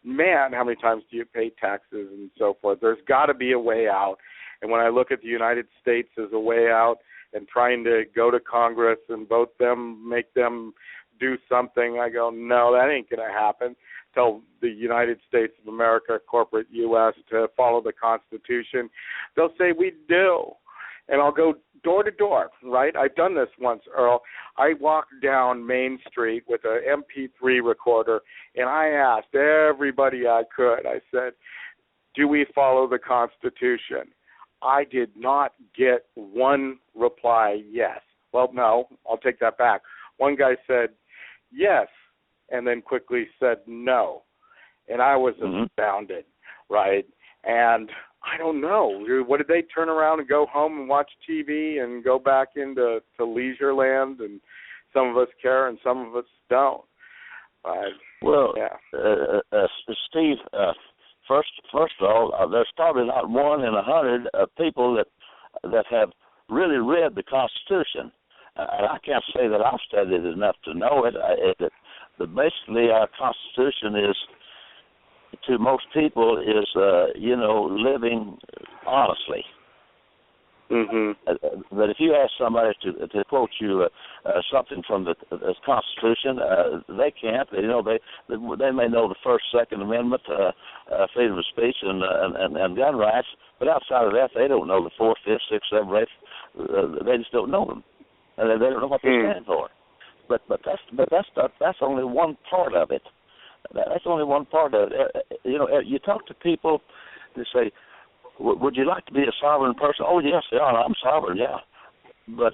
Man, how many times do you pay taxes and so forth? There's got to be a way out. And when I look at the United States as a way out and trying to go to Congress and vote them, make them do something, I go, no, that ain't going to happen. Tell the United States of America, corporate U.S., to follow the Constitution. They'll say we do. And I'll go door to door, right? I've done this once, Earl. I walked down Main Street with an MP3 recorder, and I asked everybody I could. I said, do we follow the Constitution? I did not get one reply yes. Well, no, I'll take that back. One guy said yes and then quickly said no. And I was astounded, right? And I don't know. What did they turn around and go home and watch TV and go back into leisure land? And some of us care and some of us don't. Well, yeah. Steve, first of all, there's probably not 1 in 100 people that have really read the Constitution. And I can't say that I've studied enough to know it. But basically, our Constitution is, to most people, is living honestly. But if you ask somebody to quote you something from the Constitution, they can't. They may know the First, Second Amendment, freedom of speech, and gun rights, but outside of that, they don't know the Fourth, Fifth, Sixth, Seventh, Eighth. They just don't know them, and they don't know what they stand for. But that's only one part of it. That's only one part of it. You talk to people, they say, would you like to be a sovereign person? Oh, yes, yeah, I'm sovereign, yeah. But,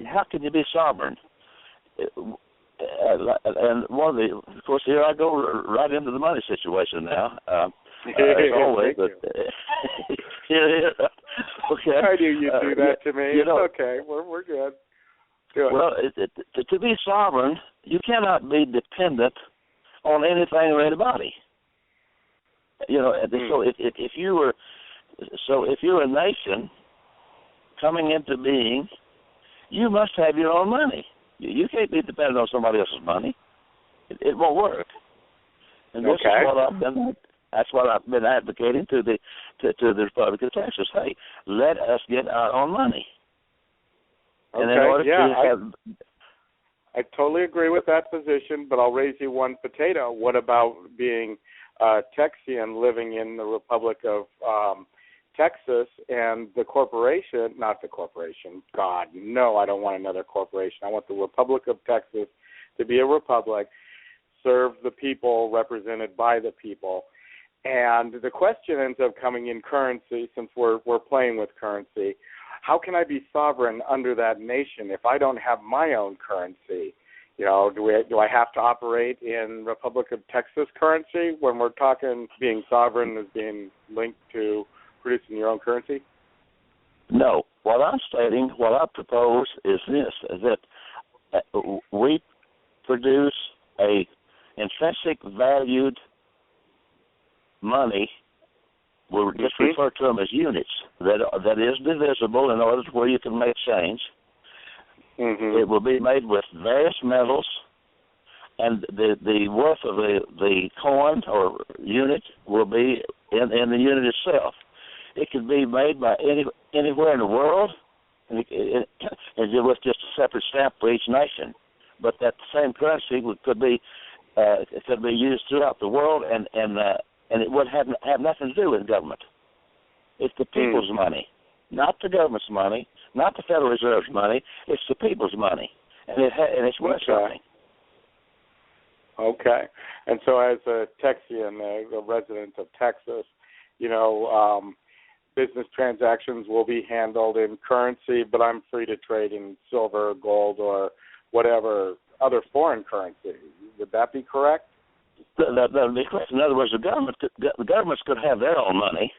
how can you be sovereign? And of course, here I go right into the money situation now. As always. But, okay. I knew you'd do that to me. It's okay. We're good. Well, to be sovereign, you cannot be dependent on anything or anybody. So if you're a nation coming into being, you must have your own money. You can't be dependent on somebody else's money. It won't work. And this is that's what I've been advocating to the Republic of Texas. Hey, let us get our own money. And in order to have, I totally agree with that position, but I'll raise you one potato. What about being Texian living in the Republic of Texas and not the corporation, God, no, I don't want another corporation. I want the Republic of Texas to be a republic, serve the people, represented by the people. And the question ends up coming in currency, since we're playing with currency. How can I be sovereign under that nation if I don't have my own currency? Do I have to operate in Republic of Texas currency when we're talking being sovereign as being linked to producing your own currency? No. What I propose is this, is that we produce a intrinsic valued money. We'll just refer to them as units that is divisible in order to where you can make change. It will be made with various metals, and the worth of the coin or unit will be in the unit itself. It can be made by anywhere in the world, and with just a separate stamp for each nation. But that same currency could be used throughout the world, and it would have nothing to do with government. It's the people's money, not the government's money, not the Federal Reserve's money. It's the people's money, and it's worth something. Okay. And so as a Texian, a resident of Texas, business transactions will be handled in currency, but I'm free to trade in silver, gold, or whatever other foreign currency. Would that be correct? That would be correct. In other words, the governments could have their own money.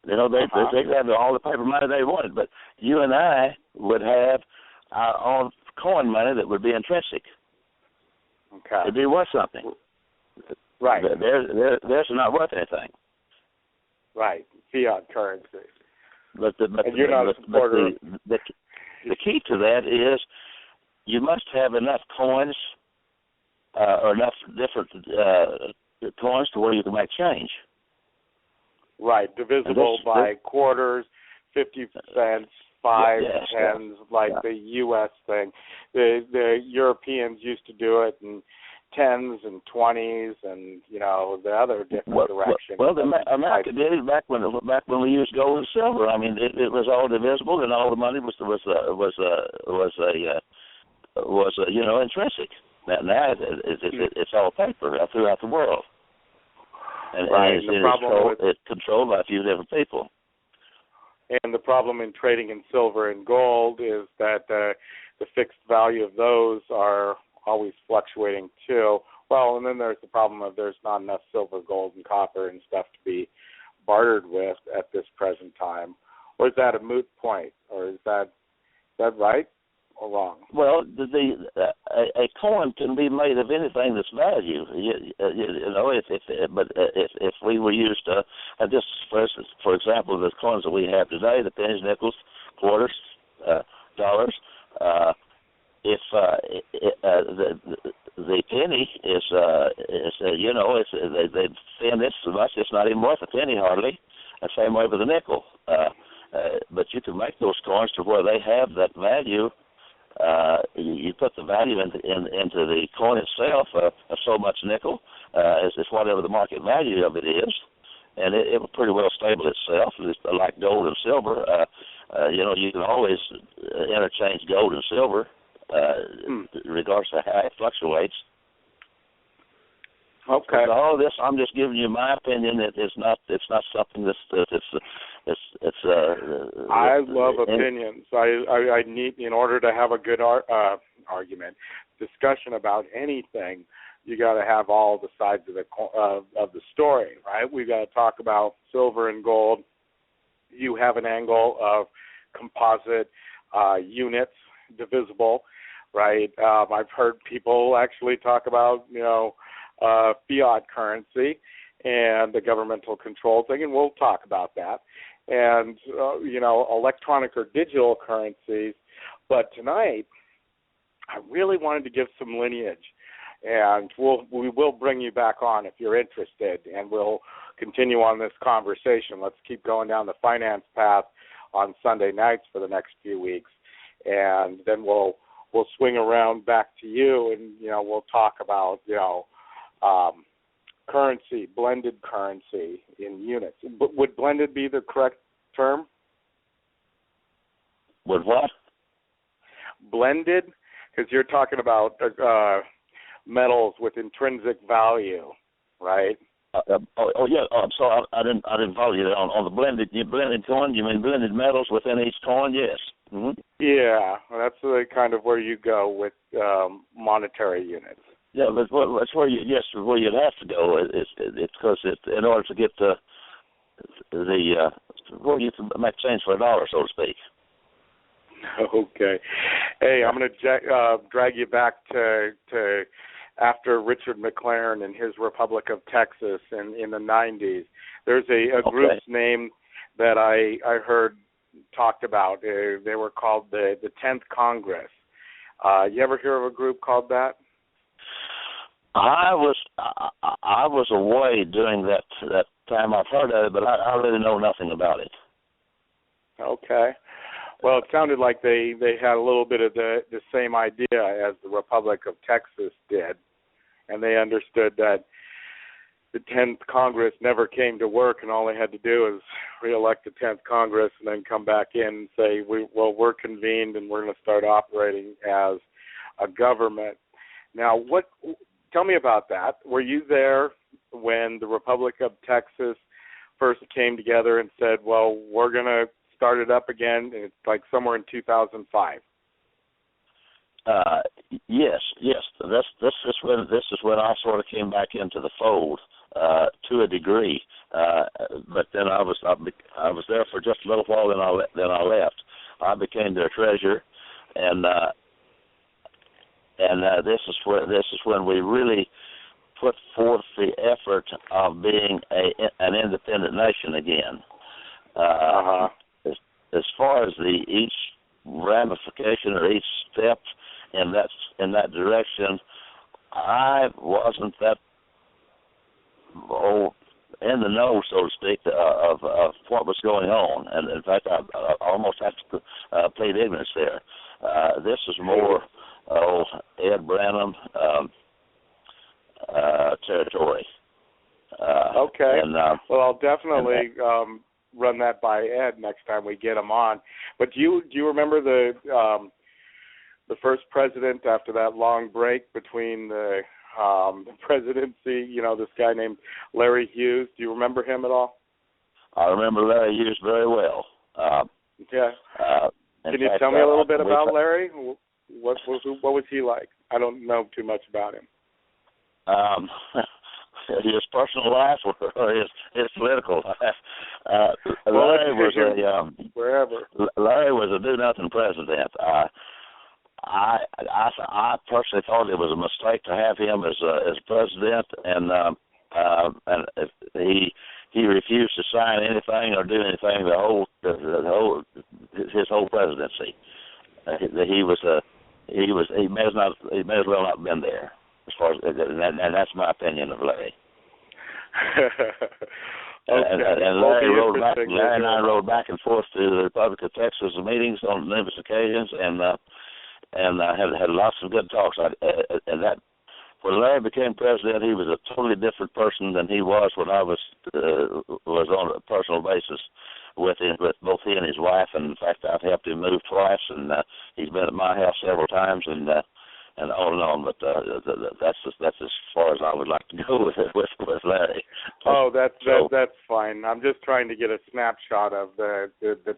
They could have all the paper money they wanted, but you and I would have our own coin money that would be intrinsic. Okay. It'd be worth something. Right. Theirs are not worth anything. Right. Fiat currency. But you're not a supporter. The key to that is you must have enough coins or enough different coins to where you can make change. Right, divisible by quarters, 50 cents, 5, 10s, like the U.S. thing. The Europeans used to do it in 10s and 20s, and the other different directions. Well, America did it back when we used gold and silver. I mean, it was all divisible, and all the money was intrinsic. Now it's all paper throughout the world. And the problem it's controlled by a few different people. And the problem in trading in silver and gold is that the fixed value of those are always fluctuating too. Well, and then there's the problem of there's not enough silver, gold, and copper and stuff to be bartered with at this present time. Or is that a moot point? Or is that right or wrong? Well, a coin can be made of anything that's value. If we were used to just for example, the coins that we have today, the pennies, nickels, quarters, dollars. If the penny is they thin this so much it's not even worth a penny hardly. The same way with the nickel. But you can make those coins to where they have that value. You put the value into the coin itself of so much nickel as whatever the market value of it is, and it will pretty well stable itself. It's like gold and silver. You can always interchange gold and silver, regardless of how it fluctuates. Okay. But all this, I'm just giving you my opinion. It's not something I love opinions. I need, in order to have a good argument, discussion about anything, you got to have all the sides of the story, right? We got to talk about silver and gold. You have an angle of composite units, divisible, right? I've heard people actually talk about, fiat currency and the governmental control thing, and we'll talk about that. And, electronic or digital currencies. But tonight, I really wanted to give some lineage. And we will bring you back on if you're interested, and we'll continue on this conversation. Let's keep going down the finance path on Sunday nights for the next few weeks. And then we'll swing around back to you, and, we'll talk about, currency, blended currency in units. Would blended be the correct term? Would what? Blended? Because you're talking about metals with intrinsic value, right? Yeah. I'm sorry, I didn't follow you on the blended. You blended coin? You mean blended metals within each coin? Yes. Mm-hmm. Yeah, that's the kind of where you go with monetary units. Yeah, but that's where you'd have to go. It's because in order to get the where you can make change for a dollar, so to speak. Okay. Hey, I'm going to drag you back to after Richard McLaren and his Republic of Texas in the 90s. There's a group's name that I heard talked about. They were called the 10th Congress. You ever hear of a group called that? I was away during that time. I've heard of it, but I really know nothing about it. Okay. Well, it sounded like they had a little bit of the same idea as the Republic of Texas did, and they understood that the 10th Congress never came to work, and all they had to do is reelect the 10th Congress and then come back in and say, we're convened and we're going to start operating as a government. Now, tell me about that. Were you there when the Republic of Texas first came together and said, well, we're going to start it up again? And it's like somewhere in 2005. Yes. This is when I sort of came back into the fold to a degree. But then I was there for just a little while. Then I left. I became their treasurer, and this is when we really put forth the effort of being an independent nation again. As far as each ramification or each step in that direction, I wasn't that in the know, so to speak, of what was going on, and in fact, I almost have to plead ignorance there. This is more Ed Branham territory. Okay. And, well, I'll definitely run that by Ed next time we get him on. But do you remember the first president after that long break between the presidency? This guy named Larry Hughes. Do you remember him at all? I remember Larry Hughes very well. Yeah. Can you tell me a little bit about Larry? What was he like? I don't know too much about him. His personal life or his political life. Larry was a do-nothing president. I personally thought it was a mistake to have him as president, and he refused to sign anything or do anything his whole presidency. He may as well not have been there, as far as, and that's my opinion of Larry. And Larry and I rode back and forth to the Republic of Texas meetings on numerous occasions, and had lots of good talks. When Larry became president, he was a totally different person than he was when I was on a personal basis with both he and his wife. And in fact, I've helped him move twice, and he's been at my house several times, and on and on. But that's as far as I would like to go with Larry. Oh, that's fine. I'm just trying to get a snapshot of the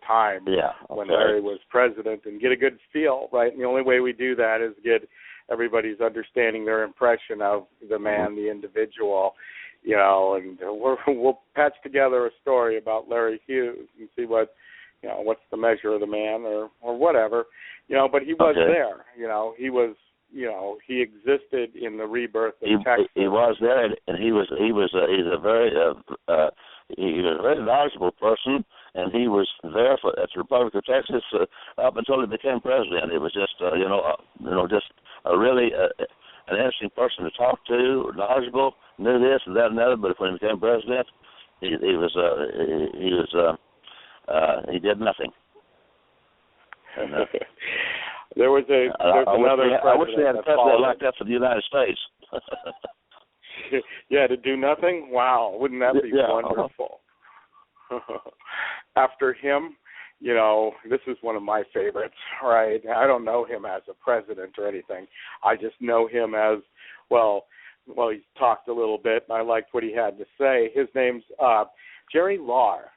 time when Larry was president and get a good feel, right? And the only way we do that is get everybody's understanding their impression of the man, the individual, and we'll patch together a story about Larry Hughes and see what's the measure of the man or whatever, but he was there, he existed in the rebirth of Texas. He was there, and he's a very knowledgeable person, and he was there at the Republic of Texas up until he became president. It was just just a really an interesting person to talk to, knowledgeable, knew this and that and the other. But when he became president, he did nothing. And, there's another president. I wish we had a president like that for the United States. Yeah, to do nothing? Wow, wouldn't that be wonderful? After him, this is one of my favorites, right? I don't know him as a president or anything. I just know him as, he's talked a little bit, and I liked what he had to say. His name's Jerry Lahr,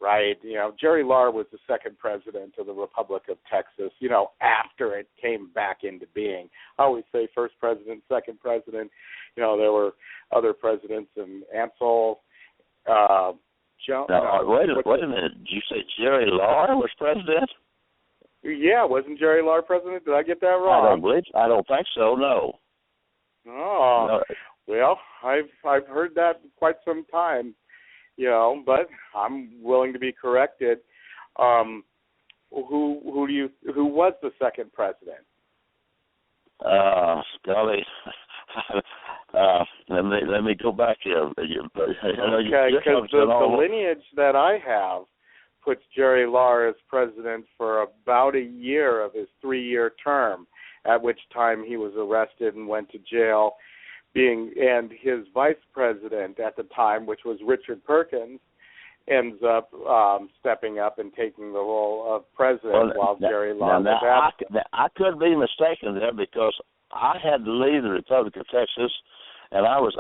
right? Jerry Lahr was the second president of the Republic of Texas, after it came back into being. I always say first president, second president. There were other presidents, and Ansel, wait a minute. Did you say Jerry Lahr was president? Yeah, wasn't Jerry Lahr president? Did I get that wrong? I don't think so. No. Oh, no. Well, I've heard that quite some time, but I'm willing to be corrected. Who was the second president? Golly. Let me go back here. Okay, because the lineage that I have puts Jerry Lahr as president for about a year of his 3-year term, at which time he was arrested and went to jail, and his vice president at the time, which was Richard Perkins, ends up stepping up and taking the role of president while Jerry Lahr was absent. I could be mistaken there, because I had to leave the Republic of Texas, and I was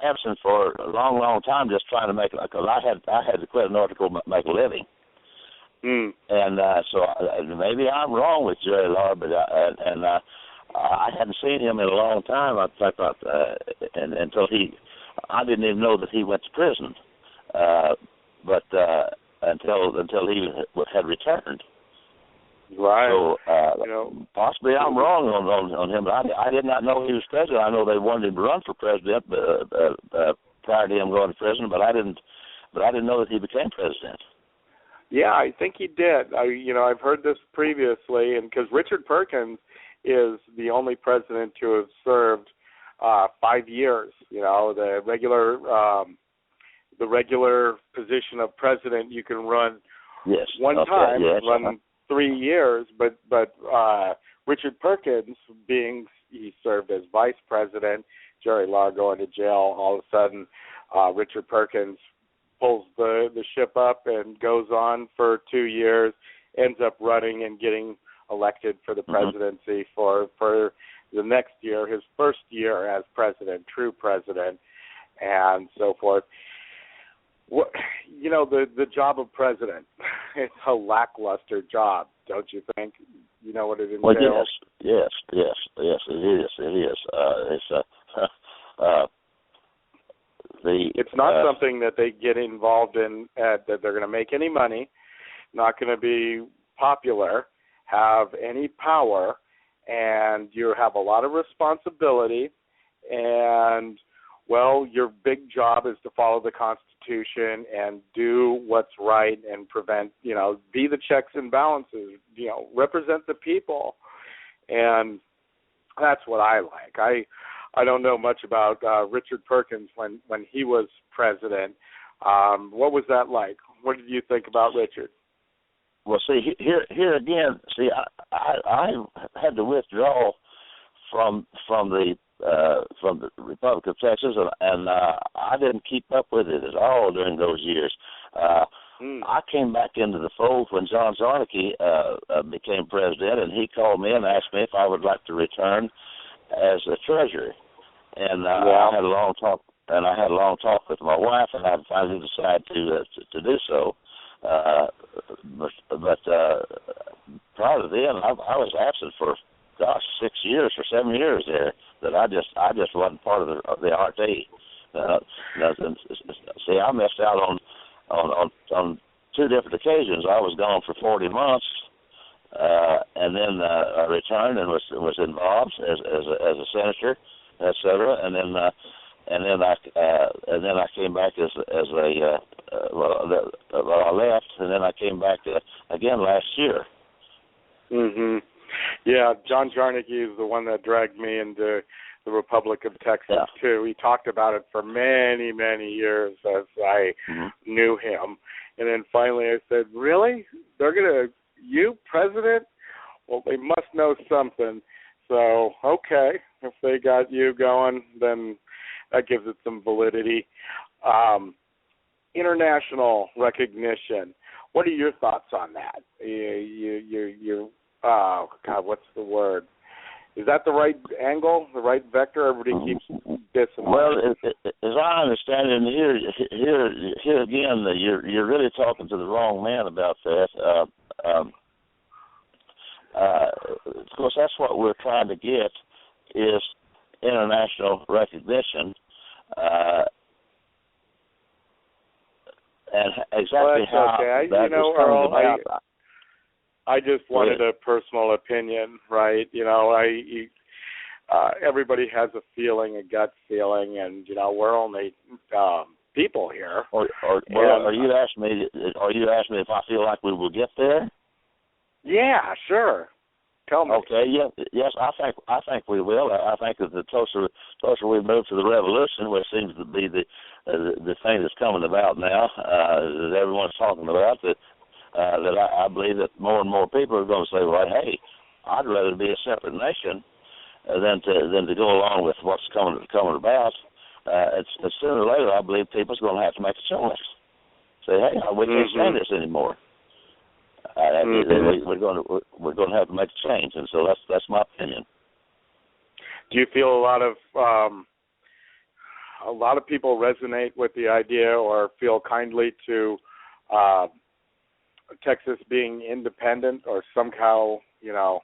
absent for a long, long time, just trying to make it. Because I had to quit in order to go make a living. And so maybe I'm wrong with Jerry Lahr, but I hadn't seen him in a long time. I thought until I didn't even know that he went to prison, but until he had returned. Right. So possibly I'm wrong on him, but I did not know he was president. I know they wanted him to run for president prior to him going to prison, but I didn't know that he became president. Yeah, I think he did. I've heard this previously, and because Richard Perkins is the only president to have served 5 years. The regular position of president you can run one time, run 3 years, but Richard Perkins, he served as vice president, Jerry Lahr going to jail, all of a sudden Richard Perkins pulls the ship up and goes on for 2 years, ends up running and getting elected for the presidency for the next year, his first year as president, true president, and so forth. What, the job of president, it's a lackluster job, don't you think? You know what it entails? Well, yes, it is. It's not something that they get involved in, that they're going to make any money, not going to be popular, have any power, and you have a lot of responsibility, and, well, your big job is to follow the Constitution and do what's right and prevent, be the checks and balances, represent the people. And that's what I like. I don't know much about Richard Perkins when he was president. What was that like? What did you think about Richard? Well, see, here again, I had to withdraw from the Republic of Texas, and I didn't keep up with it at all during those years. I came back into the fold when John Zarnicki became president, and he called me and asked me if I would like to return as a treasurer. And I had a long talk, with my wife, and I finally decided to do so. But prior to then, I was absent for 6 years or 7 years there. That I just wasn't part of the RT. See, I missed out on two different occasions. I was gone for 40 months, and then I returned and was involved as a senator, etc. And then I came back as a I left, and then I came back again last year. Mhm. Yeah, John Zarnicki is the one that dragged me into the Republic of Texas too. He talked about it for many, many years as I knew him, and then finally I said, "Really? You president? Well, they must know something." So, okay, if they got you going, then that gives it some validity. International recognition. What are your thoughts on that? Oh, God, what's the word? Is that the right angle, the right vector? Everybody keeps dissing. Well, as I understand it, here again, you're really talking to the wrong man about that. Of course, that's what we're trying to get is international recognition, and exactly how okay. that is coming about. I just wanted a personal opinion, right? Everybody has a feeling, a gut feeling, and we're only people here. Are you asking me if I feel like we will get there? Yeah, sure. Tell me. Okay. Yes. I think we will. I think that the closer we move to the revolution, which seems to be the thing that's coming about now, that everyone's talking about, that I believe that more and more people are going to say, well, hey, I'd rather be a separate nation than to go along with what's coming about. It's sooner or later, I believe people's going to have to make a choice. Say, hey, we can't stand this anymore. We're going to have to make a change, and so that's my opinion. Do you feel a lot of people resonate with the idea or feel kindly to Texas being independent, or somehow, do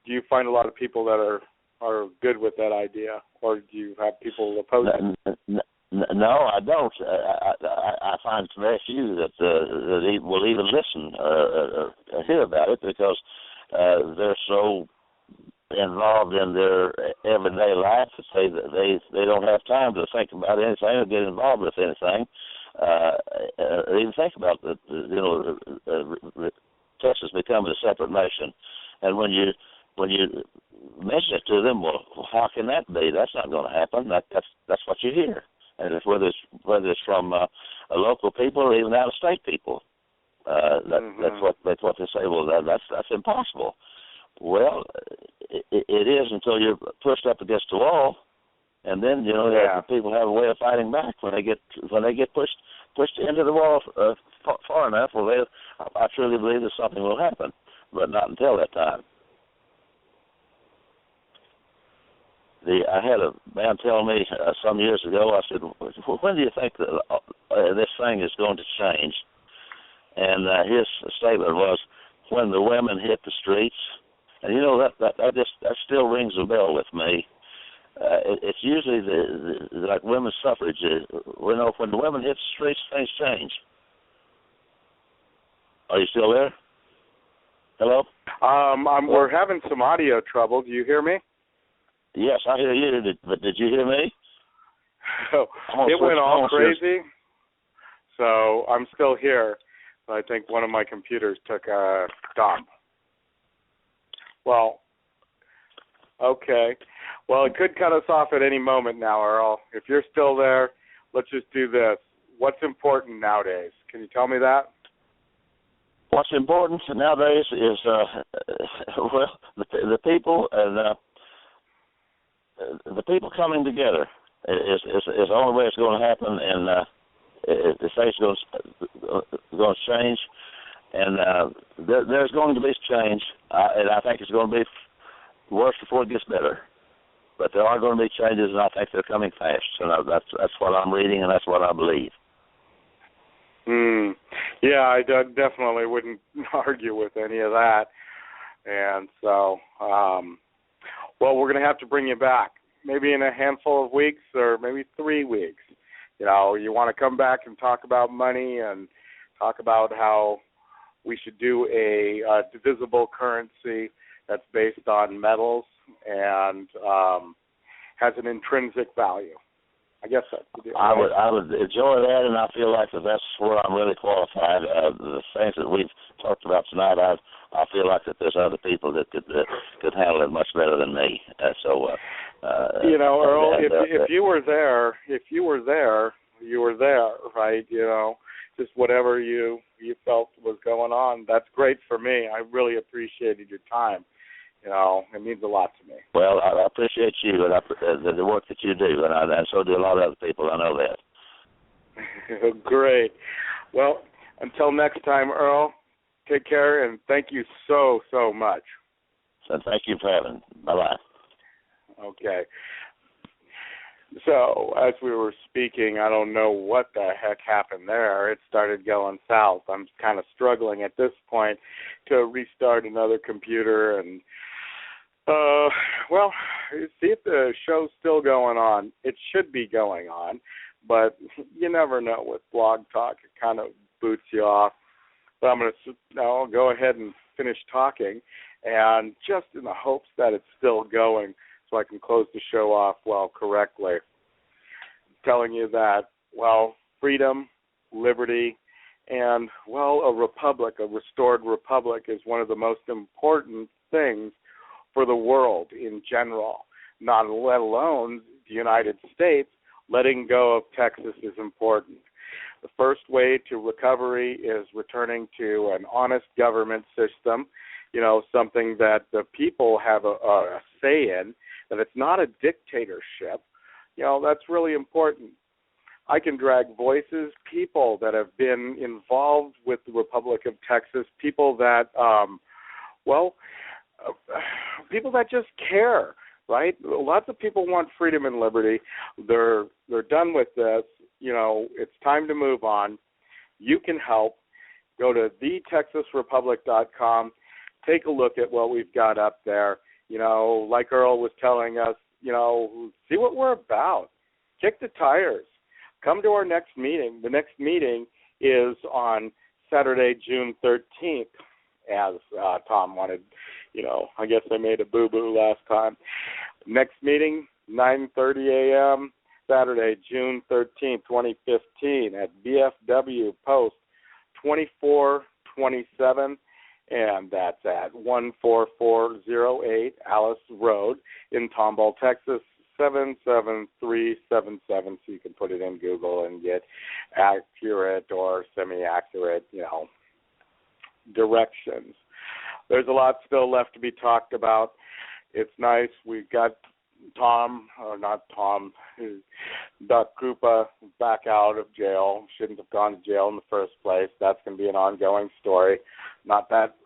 you find a lot of people that are good with that idea, or do you have people oppose it? No, I don't. I find very few that will even listen or hear about it, because they're so involved in their everyday life that they don't have time to think about anything or get involved with anything. Even think about Texas becoming a separate nation, and when you mention it to them, well, how can that be? That's not going to happen. That's what you hear, and whether it's from local people or even out of state people, that's what they say. Well, that's impossible. Well, it is until you're pushed up against the wall. And then the people have a way of fighting back when they get pushed into the wall far enough. Well, I truly believe that something will happen, but not until that time. I had a man tell me some years ago. I said, "When do you think that this thing is going to change. And his statement was, when the women hit the streets, and that still rings a bell with me. It's usually like women's suffrage. When the women hit the streets, things change. Are you still there? Hello? We're having some audio trouble. Do you hear me? Yes, I hear you. But did you hear me? It went all crazy. So I'm still here. But I think one of my computers took a dump. Well, okay. Well, it could cut us off at any moment now, Earl. If you're still there, let's just do this. What's important nowadays? Can you tell me that? What's important nowadays is, the people and the people coming together is the only way it's going to happen, and the state's going to change, and there's going to be change, and I think it's going to be worse before it gets better. But there are going to be changes, and I think they're coming fast. And that's what I'm reading, and that's what I believe. Yeah, I definitely wouldn't argue with any of that. And so, well, we're going to have to bring you back, maybe in a handful of weeks or maybe 3 weeks. You want to come back and talk about money and talk about how we should do a divisible currency that's based on metals and has an intrinsic value. I guess that's the deal. I would enjoy that, and I feel like that's where I'm really qualified. The things that we've talked about tonight, I feel like that there's other people that could handle it much better than me. Earl, if you were there, you were there, right? Just whatever you felt was going on. That's great for me. I really appreciated your time. It means a lot to me. Well, I appreciate you and the work that you do, and so do a lot of other people. I know that. Great. Well, until next time, Earl, take care, and thank you so much. So thank you for having me. Bye-bye. Okay. So, as we were speaking, I don't know what the heck happened there. It started going south. I'm kind of struggling at this point to restart another computer and see if the show's still going on. It should be going on, but you never know with Blog Talk. It kind of boots you off. But I'm going to go ahead and finish talking, and just in the hopes that it's still going so I can close the show off correctly. Telling you that, freedom, liberty, and, a republic, a restored republic is one of the most important things for the world in general, not let alone the United States. Letting go of Texas is important. The first way to recovery is returning to an honest government system, something that the people have a say in, that it's not a dictatorship. That's really important. I can drag voices, people that have been involved with the Republic of Texas, people that, people that just care, right? Lots of people want freedom and liberty. They're done with this. It's time to move on. You can help. Go to thetexasrepublic.com. Take a look at what we've got up there. Like Earl was telling us, see what we're about. Kick the tires. Come to our next meeting. The next meeting is on Saturday, June 13th, as Tom wanted. I guess I made a boo-boo last time. Next meeting, 9:30 a.m., Saturday, June 13th, 2015, at BFW Post 2427, and that's at 14408 Alice Road in Tomball, Texas, 77377, so you can put it in Google and get accurate or semi-accurate, directions. There's a lot still left to be talked about. It's nice. We've got Doc Kroupa back out of jail. Shouldn't have gone to jail in the first place. That's going to be an ongoing story. Not that,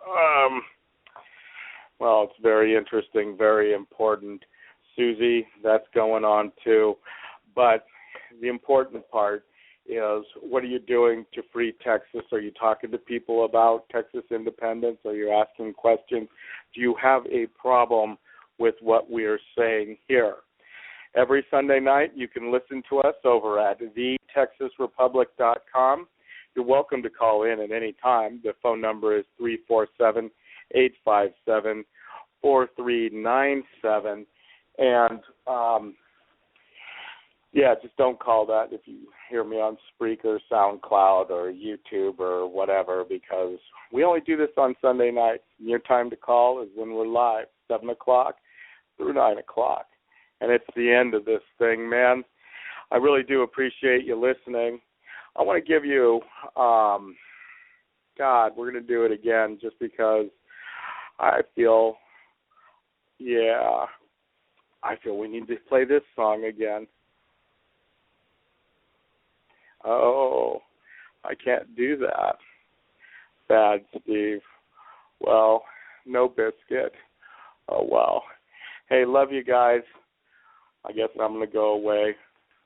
it's very interesting, very important. Susie, that's going on too. But the important part is, what are you doing to free Texas? Are you talking to people about Texas independence? Are you asking questions? Do you have a problem with what we are saying here? Every Sunday night, you can listen to us over at thetexasrepublic.com. You're welcome to call in at any time. The phone number is 347-857-4397. And, just don't call that if you hear me on Spreaker, SoundCloud, or YouTube or whatever, because we only do this on Sunday nights. Your time to call is when we're live, 7 o'clock through 9 o'clock. And it's the end of this thing, man. I really do appreciate you listening. I want to give you, we're going to do it again just because I feel we need to play this song again. Oh, I can't do that. Bad, Steve. Well, no biscuit. Oh, well. Hey, love you guys. I guess I'm going to go away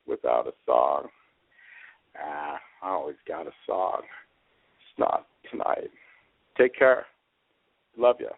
without a song. I always got a song. It's not tonight. Take care. Love you.